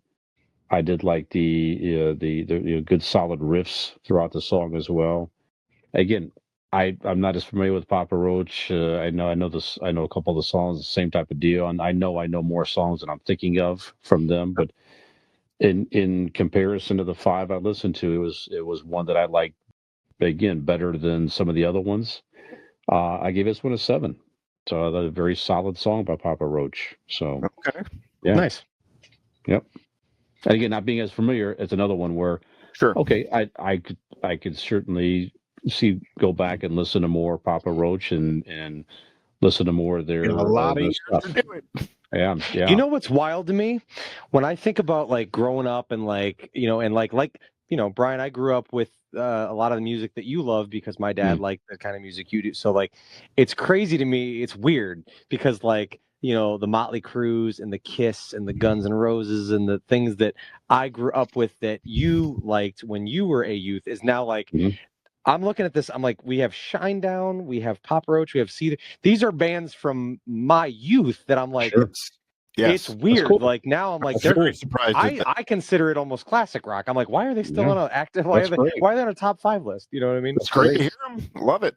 I did like the good solid riffs throughout the song as well. Again, I'm not as familiar with Papa Roach. I know a couple of the songs, the same type of deal, and I know more songs than I'm thinking of from them. But in comparison to the 5 I listened to, it was one that I liked again better than some of the other ones. I gave this one a 7. So a very solid song by Papa Roach. So Okay. yeah, Nice. Yep. And again, not being as familiar as another one where Sure. okay, I could certainly go back and listen to more Papa Roach and listen to more of their, In a lot of their years stuff. to do it. Yeah. You know what's wild to me? When I think about like growing up and like, Brian, I grew up with a lot of the music that you love because my dad liked the kind of music you do. So like, it's crazy to me. It's weird because like, the Motley Crues and the Kiss and the Guns N' Roses and the things that I grew up with that you liked when you were a youth is now like, Mhm. I'm looking at this. I'm like, we have Shinedown, we have Papa Roach, we have Cedar. These are bands from my youth that I'm like, Sure. Yes. it's weird. cool. Like now I'm like, I'm very surprised at that. I consider it almost classic rock. I'm like, why are they still Yeah. on an active? Why That's are great. they on a top 5 list? You know what I mean? It's great to hear them. Love it.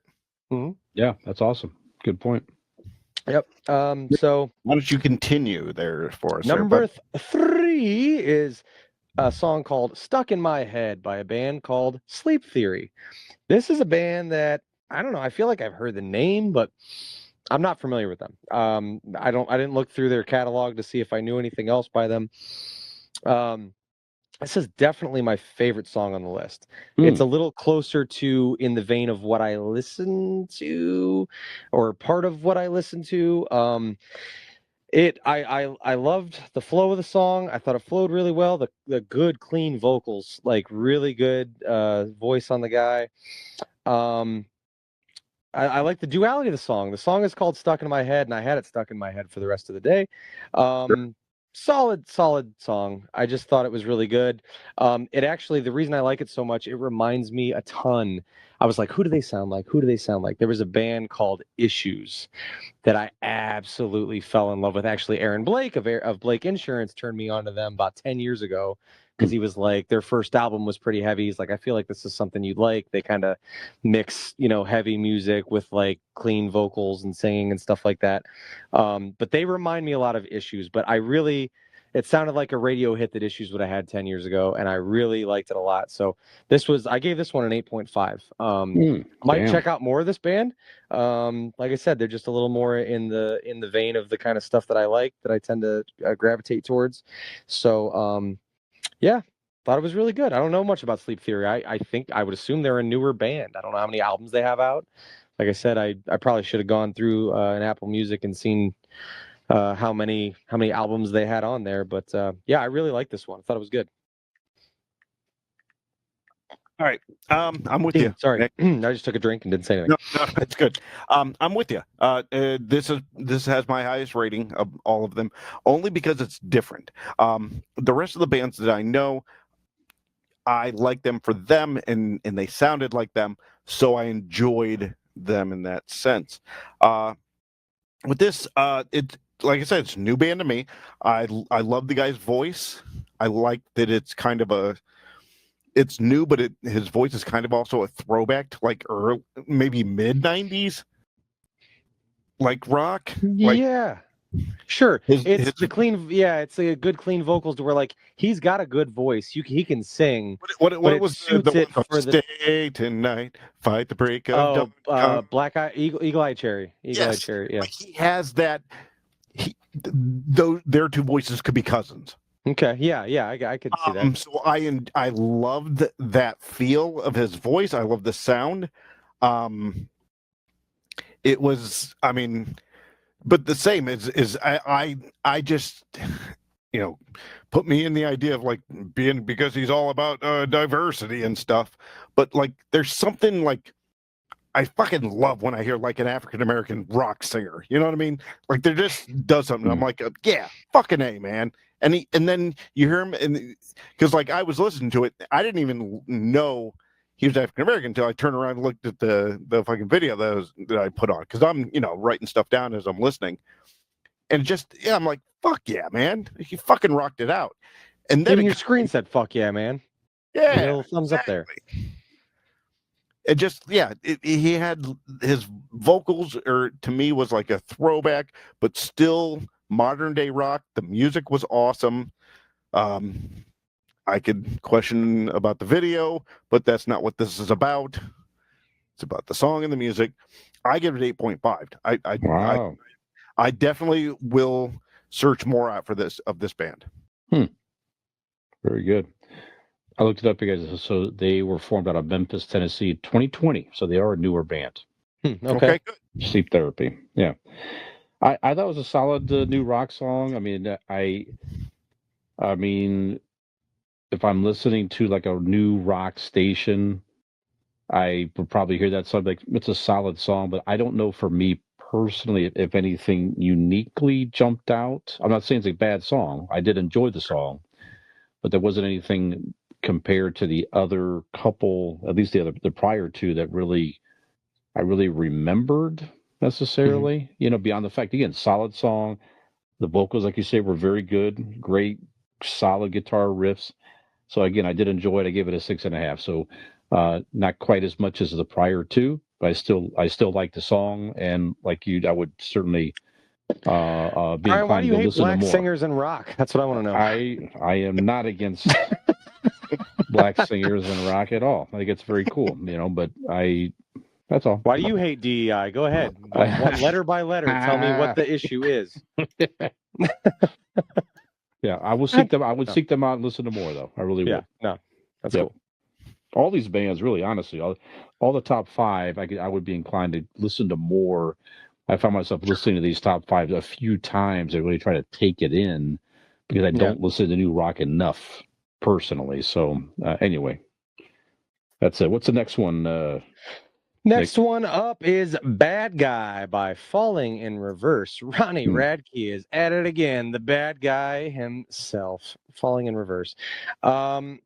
Yeah, that's awesome. Good point. Yep. So Why don't you continue there for us? number 3 is a song called "Stuck in My Head" by a band called Sleep Theory. This is a band that I don't know. I feel like I've heard the name, but I'm not familiar with them. I didn't look through their catalog to see if I knew anything else by them. This is definitely my favorite song on the list. It's a little closer to in the vein of what I listen to, or part of what I listen to. I loved the flow of the song. I thought it flowed really well. The good clean vocals, like really good voice on the guy. I like the duality of the song. The song is called "Stuck in My Head," and I had it stuck in my head for the rest of the day. Solid song. I just thought it was really good. It actually, the reason I like it so much, it reminds me a ton. I was like, who do they sound like? Who do they sound like? There was a band called Issues that I absolutely fell in love with. Actually, Aaron Blake of Blake Insurance turned me on to them about 10 years ago because he was like, their first album was pretty heavy. He's like, I feel like this is something you'd like. They kind of mix, heavy music with like clean vocals and singing and stuff like that. But they remind me a lot of Issues, but it sounded like a radio hit that Issues would have had 10 years ago, and I really liked it a lot. So I gave this one an 8.5. Might check out more of this band. Like I said, they're just a little more in the vein of the kind of stuff that I like, that I tend to gravitate towards. So yeah, thought it was really good. I don't know much about Sleep Theory. I think I would assume they're a newer band. I don't know how many albums they have out. Like I said, I probably should have gone through an Apple Music and seen how many albums they had on there. But yeah, I really like this one. I thought it was good. All right. I'm with you. Sorry, Nick. I just took a drink and didn't say anything. No, that's good. I'm with you. This has my highest rating of all of them, only because it's different. The rest of the bands that I know, I like them for them, and they sounded like them, so I enjoyed them in that sense. With this, it's like I said, it's a new band to me. I love the guy's voice. I like that it's new, but his voice is kind of also a throwback to like maybe mid 90s, like rock. Yeah, sure. It's his- clean. Yeah, it's a good clean vocals to where like he's got a good voice. He can sing. What but it was suits the it one for the stay tonight, fight the break of dawn. Black Eye Eagle Eye Cherry. Eye Cherry. Yeah. Like he has that. Their two voices could be cousins. Okay. Yeah. I could see that. So I loved that feel of his voice. I love the sound. It was, but the same is I just, put me in the idea of like because he's all about diversity and stuff. But like, there's something like, I fucking love when I hear like an African-American rock singer. You know what I mean? Like there just does something. I'm like, yeah, fucking A, man. and then you hear him, and because like I was listening to it, I didn't even know he was African American until I turned around and looked at the fucking video that I put on, because I'm writing stuff down as I'm listening, and I'm like, fuck yeah, man, he fucking rocked it out. And then even your screen said "fuck yeah, man." yeah, a little thumbs up there. It just he had his vocals, or to me, was like a throwback, but still modern day rock. The music was awesome. I could question about the video, but that's not what this is about. It's about the song and the music. I give it 8.5. Wow. I definitely will search more out for this band. Very good. I looked it up, you guys. So they were formed out of Memphis, Tennessee, 2020. So they are a newer band. Okay, good. Sleep Therapy. Yeah. I thought it was a solid new rock song. I mean, if I'm listening to like a new rock station, I would probably hear that song. Like, it's a solid song, but I don't know for me personally if anything uniquely jumped out. I'm not saying it's a bad song. I did enjoy the song, but there wasn't anything compared to the other couple, at least the prior two, that I really remembered necessarily. Beyond the fact, again, solid song. The vocals, like you say, were very good. Great, solid guitar riffs. So again, I did enjoy it. I gave it a 6.5. So not quite as much as the prior two, but I still like the song, and like you, I would certainly be Brian, inclined why do you to hate listen to black more. singers and rock? That's what I want to know. I am not against black singers and rock at all. I think it's very cool, but that's all. Why do you hate DEI? Go ahead. One letter by letter, tell me what the issue is. Yeah, I will seek them. I would seek them out and listen to more, though. I really would. No, that's cool. All these bands, really, honestly, all the top five, I would be inclined to listen to more. I found myself listening to these top five a few times. I really try to take it in because I don't listen to new rock enough personally. So anyway, that's it. What's the next one? Next one up is Bad Guy by Falling in Reverse. Ronnie Radke is at it again. The bad guy himself. Falling in Reverse. So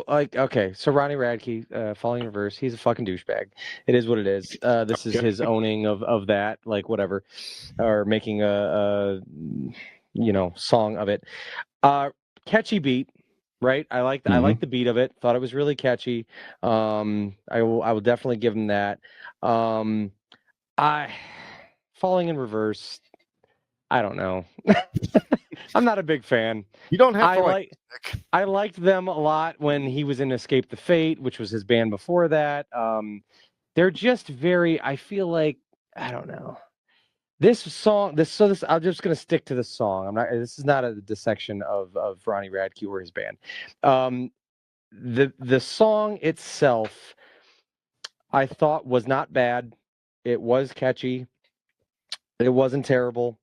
Ronnie Radke, Falling in Reverse, he's a fucking douchebag. It is what it is. This is his owning of that, like whatever, or making a song of it. Catchy beat. Right, I like the beat of it. Thought it was really catchy. I will definitely give him that. Falling in Reverse. I don't know. I'm not a big fan. You don't have to I liked them a lot when he was in Escape the Fate, which was his band before that. They're just very. I feel like I don't know. This song, I'm just gonna stick to the song. I'm not. This is not a dissection of Ronnie Radke or his band. The song itself, I thought was not bad. It was catchy. It wasn't terrible.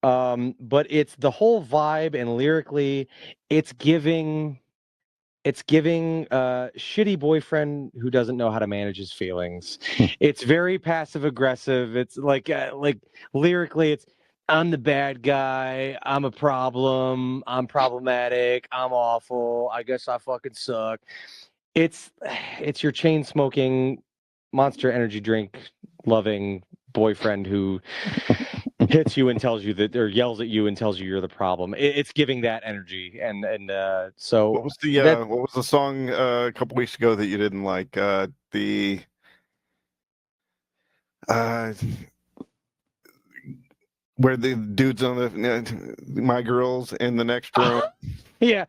But it's the whole vibe and lyrically, it's giving shitty boyfriend who doesn't know how to manage his feelings. It's very passive aggressive. It's like lyrically, it's I'm the bad guy. I'm a problem. I'm problematic. I'm awful. I guess I fucking suck. It's your chain smoking, Monster Energy drink loving boyfriend who hits you and tells you that, or yells at you and tells you you're the problem. It's giving that energy, and so what was the song a couple weeks ago that you didn't like? Where the dudes on the My Girls in the next room. Yeah.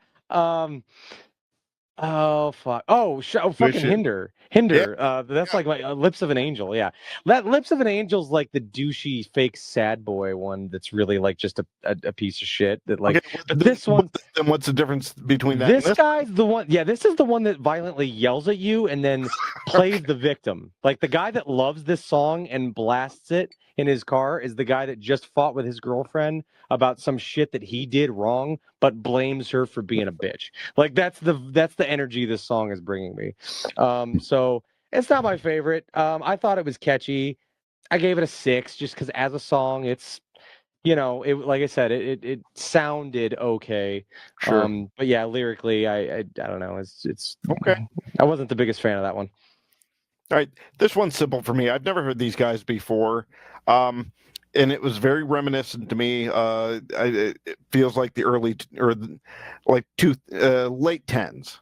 Oh fuck! Fucking Hinder. Yeah. That's like my Lips of an Angel. Yeah, that Lips of an Angel's like the douchey fake sad boy one. That's really like just a piece of shit. That like, okay, but this one. Then what's the difference between that? This guy's the one. Yeah, this is the one that violently yells at you and then plays the victim. Like the guy that loves this song and blasts it in his car is the guy that just fought with his girlfriend about some shit that he did wrong, but blames her for being a bitch. Like that's the energy this song is bringing me. So it's not my favorite. I thought it was catchy. I gave it a 6 just because as a song, it's like I said, it sounded okay. Sure. But yeah, lyrically, I don't know. It's Okay. I wasn't the biggest fan of that one. All right, this one's simple for me. I've never heard these guys before, and it was very reminiscent to me. It feels like the late tens,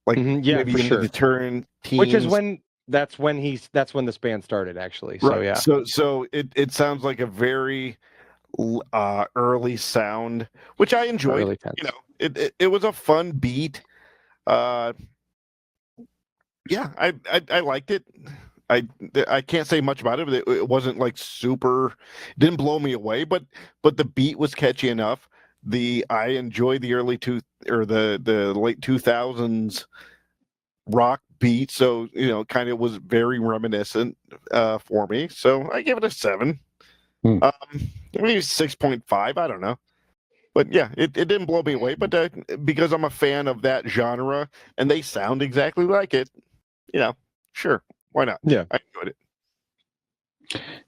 like Yeah, maybe for into sure. the turn teens. Which is when that's when this band started, actually. So Right. yeah. So it sounds like a very early sound, which I enjoyed. Early tens. It was a fun beat. Yeah, I liked it. I can't say much about it, but it wasn't like super. It didn't blow me away, but the beat was catchy enough. I enjoyed the the late 2000s rock beat, so kind of was very reminiscent for me. So I give it a 7. Maybe 6.5. I don't know. But yeah, it didn't blow me away. But because I'm a fan of that genre and they sound exactly like it, sure, why not? Yeah. I enjoyed it.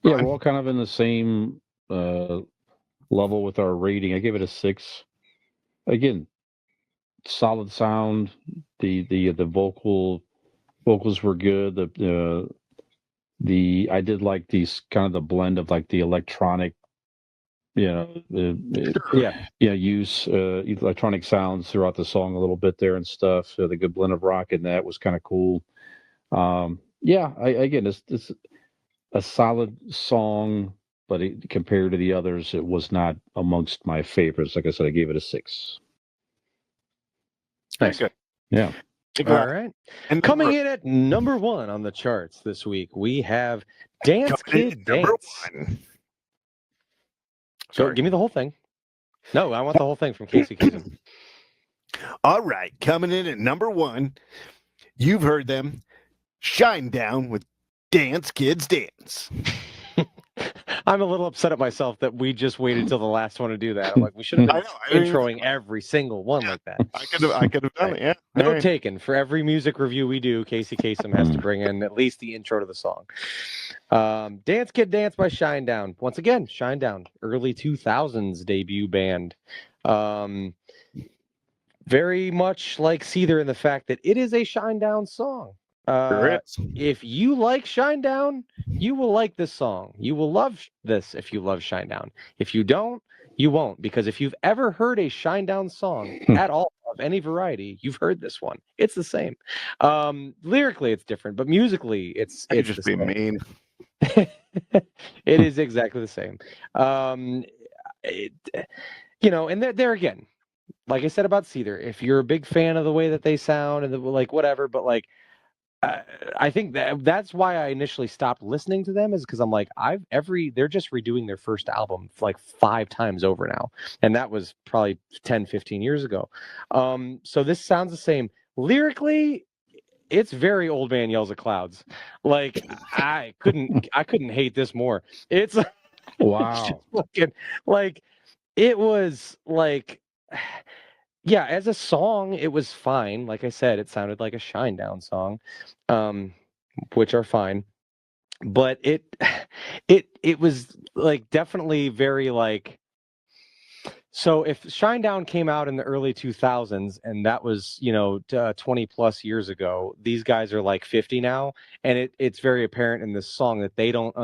Yeah, Fine. we're all kind of in the same level with our rating. I give it a 6. Again, solid sound. The vocals were good. I did like these kind of the blend of like the electronic, use electronic sounds throughout the song a little bit there and stuff. So the good blend of rock in that was kind of cool. Again, it's a solid song, but compared to the others, it was not amongst my favorites. Like I said, I gave it a 6. Very good. Yeah. All right. And Coming in at number 1 on the charts this week, we have Dance Kid number Dance. 1. So Sorry. give me the whole thing. No, I want the whole thing from Casey Kasem. All right, coming in at number 1, you've heard them, Shine Down with Dance Kids Dance. I'm a little upset at myself that we just waited till the last one to do that. I'm like, we should have been introing every single one like that. I could have done it. Yeah. Note taken. For every music review we do, Casey Kasem has to bring in at least the intro to the song. Dance Kid Dance by Shinedown. Once again, Shinedown, early 2000s debut band. Very much like Seether in the fact that it is a Shinedown song. If you like Shinedown, you will like this song. You will love this if you love Shinedown. If you don't, you won't, because if you've ever heard a Shinedown song at all of any variety, you've heard this one. It's the same. Lyrically, it's different, but musically, it's just be mean. it is exactly the same. And there again, like I said about Seether, if you're a big fan of the way that they sound and whatever, but I think that's why I initially stopped listening to them, is because I'm like, they're just redoing their first album like 5 times over now. And that was probably 10, 15 years ago. So this sounds the same. Lyrically, it's very Old Man Yells at Clouds. Like I couldn't hate this more. It's Wow. It was like, yeah, as a song, it was fine. Like I said, it sounded like a Shinedown song, which are fine. But it was like definitely very like. So if Shinedown came out in the early 2000s, and that was 20 plus years ago, these guys are like 50 now, and it's very apparent in this song that they don't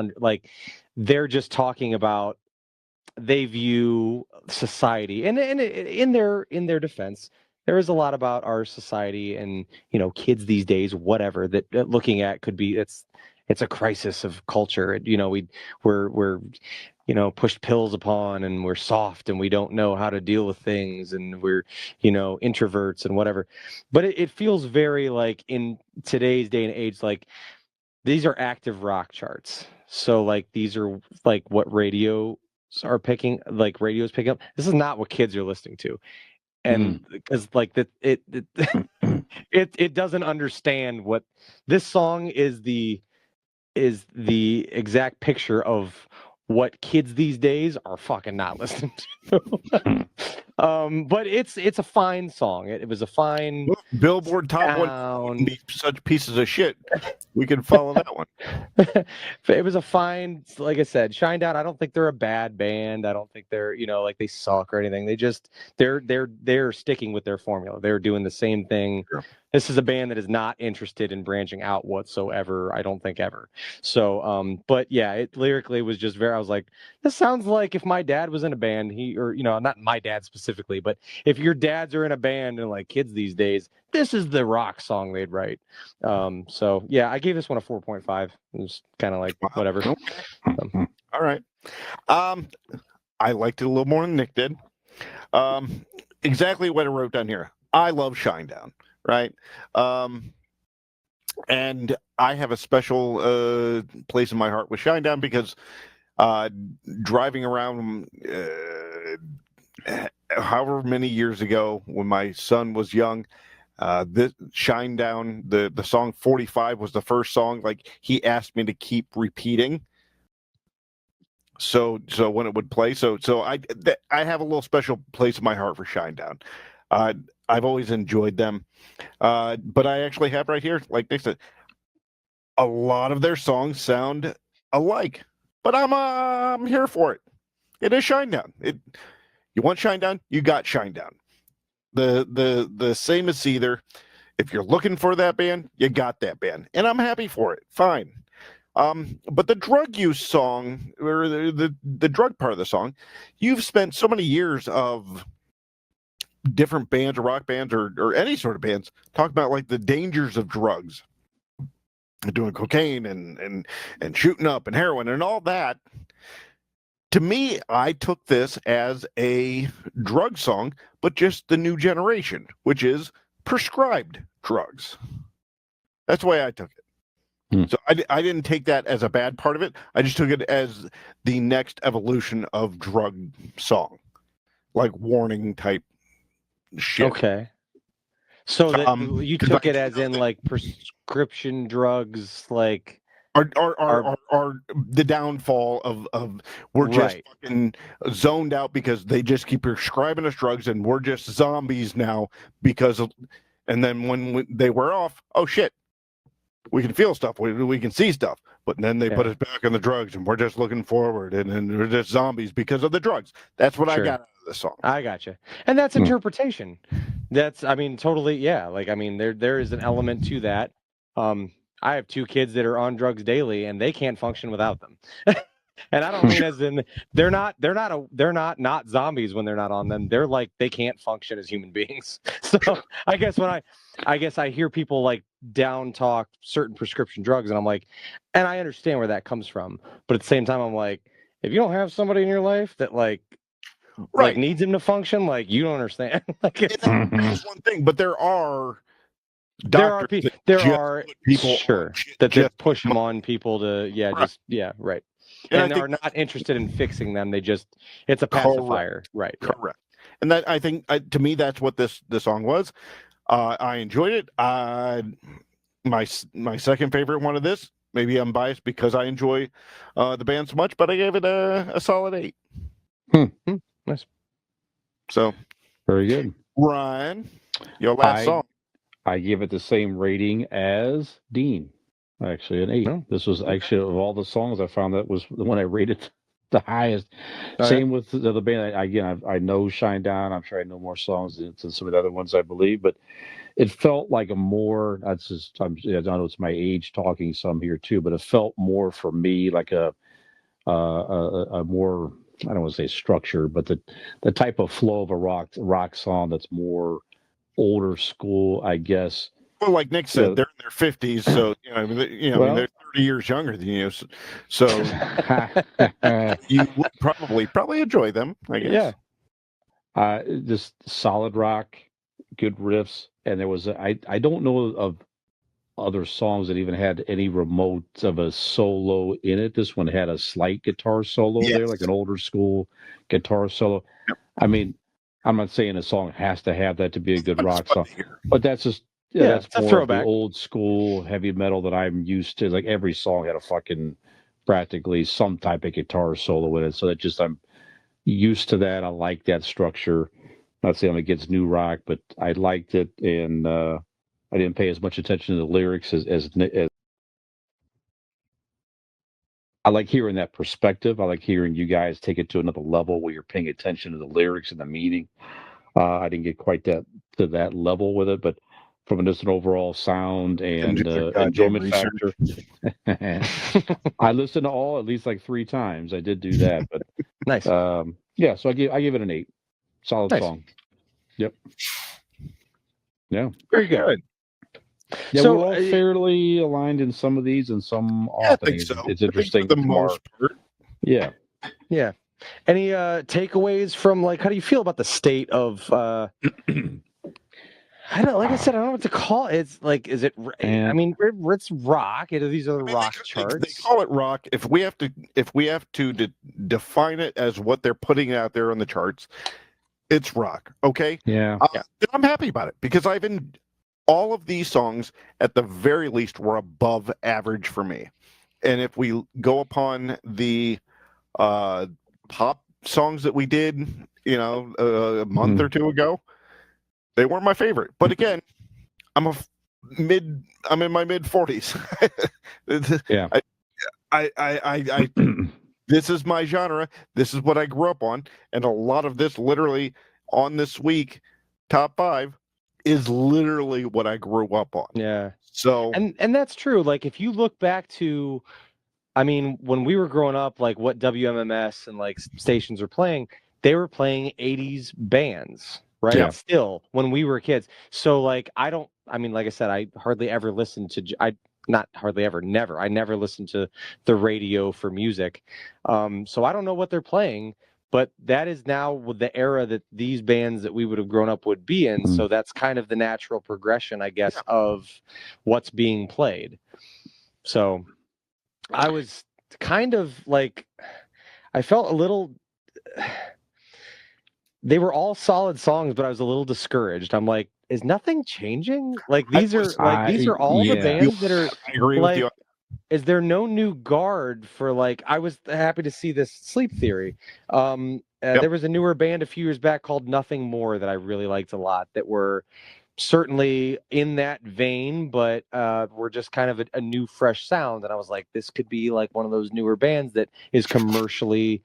they're just talking about. They view society, and in their defense, there is a lot about our society and kids these days, whatever that looking at could be it's a crisis of culture. We're pushed pills upon, and we're soft, and we don't know how to deal with things, and we're introverts and whatever. But it feels very like in today's day and age, like these are active rock charts. So like these are like what radios picking up. This is not what kids are listening to. And because like that it doesn't understand what this song is the exact picture of what kids these days are fucking not listening to. But it's a fine song. It was a fine Billboard Top 1 Down. be such pieces of shit. We can follow that one. It was a fine, like I said, Shinedown. I don't think they're a bad band. I don't think they're, like they suck or anything. They just they're sticking with their formula. They're doing the same thing. Sure. This is a band that is not interested in branching out whatsoever. I don't think ever. So, but yeah, it lyrically was just I was like, this sounds like if my dad was in a band, not my dad specifically, but if your dads are in a band and like kids these days, this is the rock song they'd write. So yeah, I gave this one a 4.5. It was kind of like whatever. Okay. All right. I liked it a little more than Nick did. Exactly what I wrote down here. I love Shinedown, right? And I have a special place in my heart with Shinedown because driving around however many years ago when my son was young, this Shinedown, the song 45 was the first song like he asked me to keep repeating. So when it would play, so I have a little special place in my heart for Shinedown. I've always enjoyed them, but I actually have right here, like Nick said, a lot of their songs sound alike. But I'm here for it. It is Shinedown. You want Shinedown, you got Shinedown. The same as Seether. If you're looking for that band, you got that band, and I'm happy for it. Fine. But the drug use song, or the drug part of the song, you've spent so many years of different bands or rock bands or any sort of bands talk about like the dangers of drugs, doing cocaine and shooting up and heroin and all that. To me, I took this as a drug song, but just the new generation, which is prescribed drugs. That's the way I took it. So I didn't take that as a bad part of it. I just took it as the next evolution of drug song, like warning type shit. Okay. So that you took it as in like prescription drugs, like are the downfall of we're just fucking zoned out because they just keep prescribing us drugs and we're just zombies now because of, and then when they wear off, oh shit, we can feel stuff, we can see stuff, but then they put us back on the drugs and we're just looking forward and we're just zombies because of the drugs. That's what I got out of the song. I gotcha. And that's interpretation. That's, I mean, totally, yeah. Like, I mean, there is an element to that. I have 2 kids that are on drugs daily and they can't function without them. And I don't mean as in they're not zombies when they're not on them. They're like, they can't function as human beings. So I guess I hear people like down talk certain prescription drugs and I'm like, and I understand where that comes from. But at the same time, I'm like, if you don't have somebody in your life that like needs him to function, like you don't understand. Like that's one thing, but there are people sure that just push them on people to right. And are not interested in fixing them. They just, it's a pacifier. Right. Correct. And that, I think, to me, that's what this song was. I enjoyed it. My second favorite one of this, maybe I'm biased because I enjoy the band so much, but I gave it a solid 8. Nice. So. Very good. Ryan, your last song. I give it the same rating as Dean. Actually, an 8. Oh. This was actually, of all the songs, I found that was the one I rated the highest. Same with the band. I know Shinedown. I'm sure I know more songs than some of the other ones, I believe, but it felt like a more, I know it's my age talking some here too, but it felt more for me like a more, I don't want to say structure, but the type of flow of a rock song that's more older school, I guess. Well, like Nick said, they're in their 50s, so they're 30 years younger than you, so you would probably enjoy them, I guess. Yeah. Just solid rock, good riffs, and there was I don't know of other songs that even had any remote of a solo in it. This one had a slight guitar solo there, like an older school guitar solo. Yep. I mean, I'm not saying a song has to have that to be a good rock song, but that's just that's more of the old school heavy metal that I'm used to. Like every song had a fucking practically some type of guitar solo in it, so that just I'm used to that. I like that structure. Not saying I'm against new rock, but I liked it, and I didn't pay as much attention to the lyrics as I like hearing that perspective. I like hearing you guys take it to another level where you're paying attention to the lyrics and the meaning. I didn't get quite to that level with it, but from just an overall sound and enjoyment factor, I listened to all at least like 3 times. I did do that, but Nice. yeah. So I give it an 8. Solid Nice. song. Yep. Yeah. Very good. Yeah, So, we're all fairly aligned in some of these and some off. I think so. It's interesting. For the most part. Yeah. Yeah. Any takeaways from, like, how do you feel about the state of I don't, like I said, I don't know what to call it. It's like, is it? I mean, it's rock. These are the rock charts. They call it rock. If we have to define it as what they're putting out there on the charts, it's rock. Okay. Yeah. I'm happy about it because all of these songs, at the very least, were above average for me. And if we go upon the pop songs that we did, a month or 2 ago, they weren't my favorite. But again, I'm in my mid 40s. Yeah. I this is my genre. This is what I grew up on, and a lot of this, literally on this week top 5, is literally what I grew up on. Yeah. So and that's true. Like, if you look back to, I mean, when we were growing up, like what WMMS and like stations were playing, they were playing 80s bands, right? Yeah. Still, when we were kids. So, like, like I said, I hardly ever listened to, not hardly ever, never. I never listened to the radio for music. So I don't know what they're playing, but that is now the era that these bands that we would have grown up would be in. So that's kind of the natural progression, I guess, of what's being played. So I was kind of like, I felt a little, they were all solid songs, but I was a little discouraged. I'm like, is nothing changing? Like, these are all the bands that are, I agree with you. Is there no new guard for, like, I was happy to see this Sleep Theory. There was a newer band a few years back called Nothing More that I really liked a lot, that were certainly in that vein, but were just kind of a new, fresh sound. And I was like, this could be like one of those newer bands that is commercially,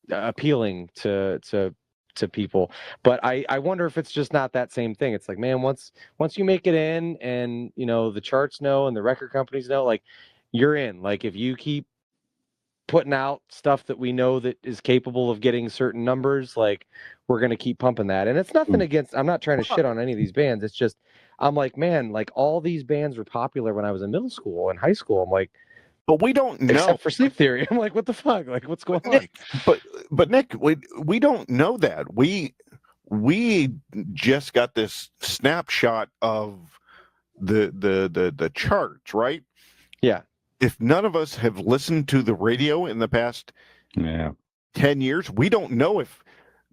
appealing to people. But I wonder if it's just not that same thing. It's like, man, once you make it in, and the charts know and the record companies know, like, you're in. Like, if you keep putting out stuff that we know that is capable of getting certain numbers, like, we're going to keep pumping that. And it's nothing against, I'm not trying to shit on any of these bands. It's just, I'm like, man, like, all these bands were popular when I was in middle school and high school. I'm like, but we don't know. Except for Sleep Theory. I'm like, what the fuck? Like, what's going on? But Nick, we don't know that. We just got this snapshot of the charts, right? Yeah. If none of us have listened to the radio in the past 10 years, we don't know if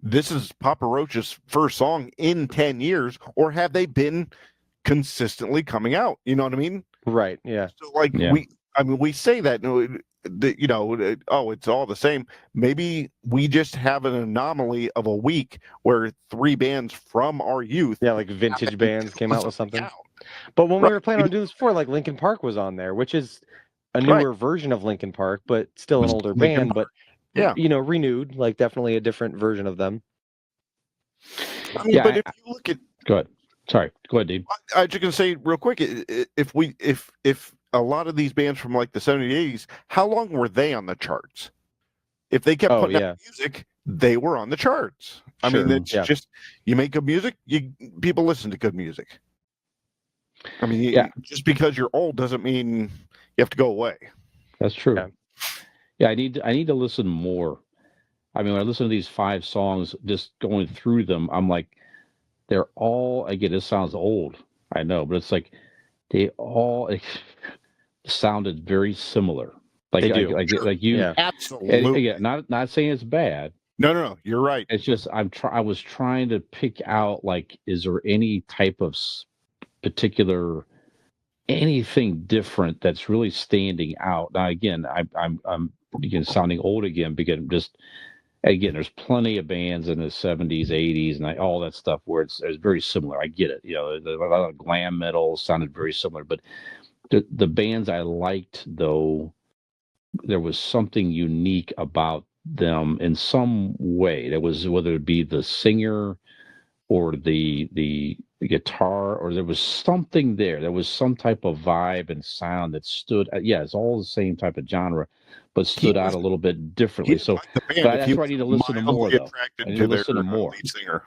this is Papa Roach's first song in 10 years, or have they been consistently coming out? You know what I mean? Right. Yeah. So, like, we say that, it's all the same. Maybe we just have an anomaly of a week where 3 bands from our youth, like vintage bands, came out with something. But when we were planning on doing this before, like, Linkin Park was on there, which is a newer version of Linkin Park, but still an older band, but renewed, like, definitely a different version of them. I mean, but if you look at, go ahead. Sorry, go ahead, Dave. I was just gonna say real quick, if a lot of these bands from like the 70s, 80s, how long were they on the charts? If they kept putting out music, they were on the charts. I mean, it's just, you make good music, people listen to good music. I mean, just because you're old doesn't mean you have to go away. That's true. Yeah, I need to listen more. I mean, when I listen to these 5 songs, just going through them, I'm like, they're all, again, this sounds old, I know, but it's like they all sounded very similar. Like, they do. Like you, absolutely. And again, not saying it's bad. No, you're right. It's just I was trying to pick out, like, is there any type of particular anything different that's really standing out? Now, again, I'm again sounding old again because I'm just again, there's plenty of bands in the 70s, 80s, and all that stuff where it's very similar. I get it. You know, a lot of glam metal sounded very similar, but the bands I liked, though, there was something unique about them in some way. That was whether it be the singer or the guitar, or there was something there. There was some type of vibe and sound that stood. Yeah, it's all the same type of genre, but stood out a little bit differently. So the band, but if he that's why I need to listen to more, mildly though. I attracted need to to their listen to more. lead singer.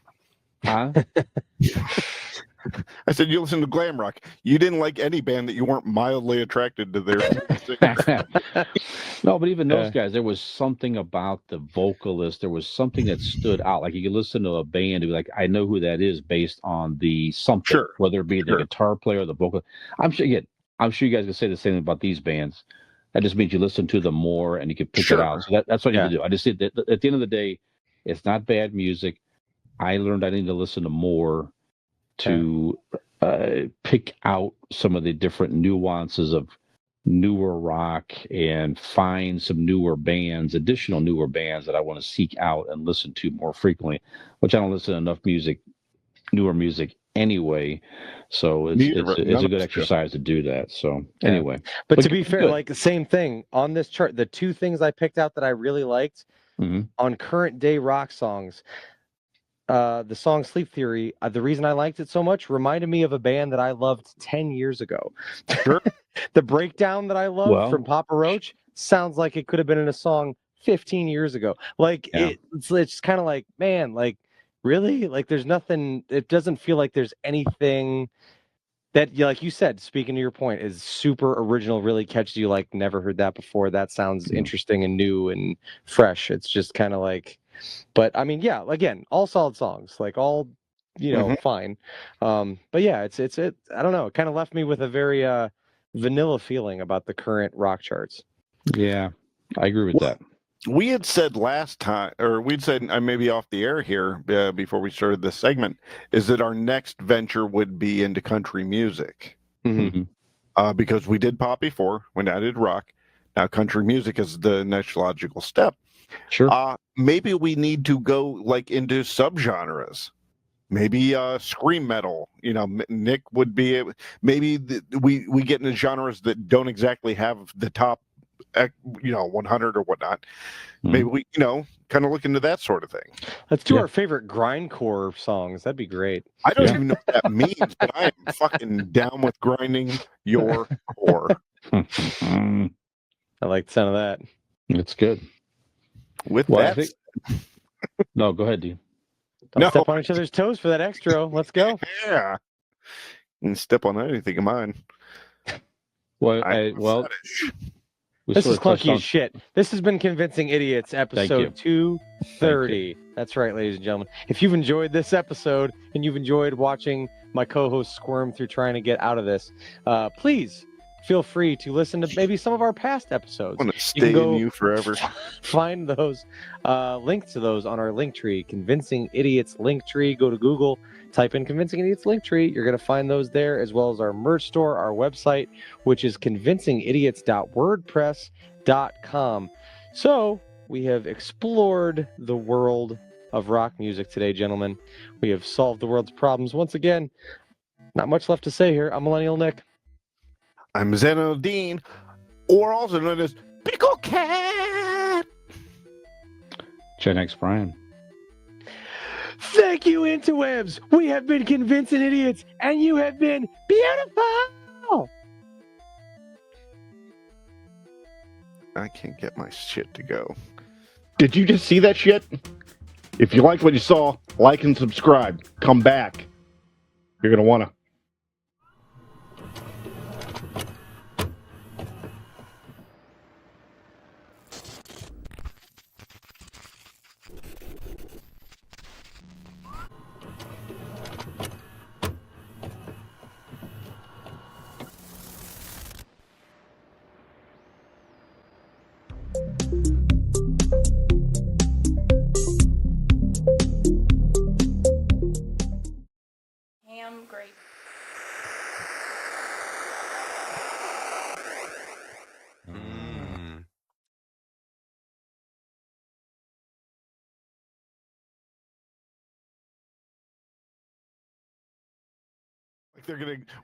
Huh? I said you listen to glam rock. You didn't like any band that you weren't mildly attracted to their singer. No, but even those guys, there was something about the vocalist. There was something that stood out. Like you could listen to a band and be like, I know who that is based on the something, Sure. whether it be the guitar player or the vocal. I'm sure you guys can say the same about these bands. That just means you listen to them more and you can pick it out. So that's what you need to do. I just said that at the end of the day, it's not bad music. I learned I need to listen to more to pick out some of the different nuances of newer rock and find some additional newer bands that I want to seek out and listen to more frequently, which I don't listen to enough newer music anyway. So it's a good exercise to do that. So anyway, but to be fair, like the same thing on this chart, the two things I picked out that I really liked on current day rock songs, the song Sleep Theory, the reason I liked it so much reminded me of a band that I loved 10 years ago. Sure. The breakdown that I love from Papa Roach sounds like it could have been in a song 15 years ago. Like it's kind of like, man, like really? Like there's nothing, it doesn't feel like there's anything that, like you said, speaking to your point, is super original, really catches you like never heard that before. That sounds interesting and new and fresh. It's just kind of like, but I mean, yeah, again, all solid songs, like all, fine. But yeah, it's I don't know, it kind of left me with a very vanilla feeling about the current rock charts. Yeah, I agree with that. We had said last time, or we'd said maybe off the air here before we started this segment, is that our next venture would be into country music. Because we did pop before, when I did rock. Now country music is the next logical step. Sure. Maybe we need to go like into subgenres. Maybe scream metal. You know, Nick would be maybe we get into genres that don't exactly have the top 100 or whatnot. Maybe we kind of look into that sort of thing. Let's do our favorite grindcore songs. That'd be great. I don't even know what that means, but I am fucking down with grinding your core. I like the sound of that. It's good. With that, no, go ahead, Dean. Don't step on each other's toes for that extra. Let's go. Yeah, you can step on anything of mine. This is clunky as shit. This has been Convincing Idiots, episode 230. That's right, ladies and gentlemen. If you've enjoyed this episode and you've enjoyed watching my co-host squirm through trying to get out of this, please feel free to listen to maybe some of our past episodes. I want to stay in you forever. Find those links to those on our link tree, Convincing Idiots link tree. Go to Google, type in Convincing Idiots link tree. You're going to find those there, as well as our merch store, our website, which is convincingidiots.wordpress.com. So we have explored the world of rock music today, gentlemen. We have solved the world's problems. Once again, not much left to say here. I'm Millennial Nick. I'm Zeno Dean, or also known as Pickle Cat. Gen X Brian. Thank you, interwebs. We have been Convincing Idiots, and you have been beautiful. I can't get my shit to go. Did you just see that shit? If you liked what you saw, like and subscribe. Come back. You're going to want to.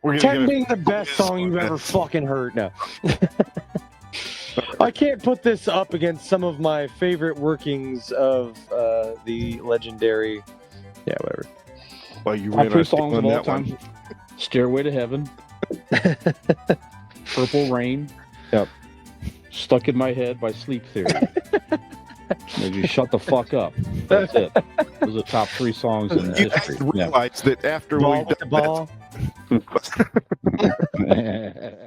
We're 10 gonna being the best song you've ever fucking heard. No. I can't put this up against some of my favorite workings of the legendary. Yeah, whatever. Well, you Top ran three out songs of on all that one. time: "Stairway to Heaven," "Purple Rain," Yep. "Stuck in My Head" by Sleep Theory. Made you shut the fuck up. That's it. Those are the top 3 songs in You guys history. Yeah. realize that after Ball we with the done ball.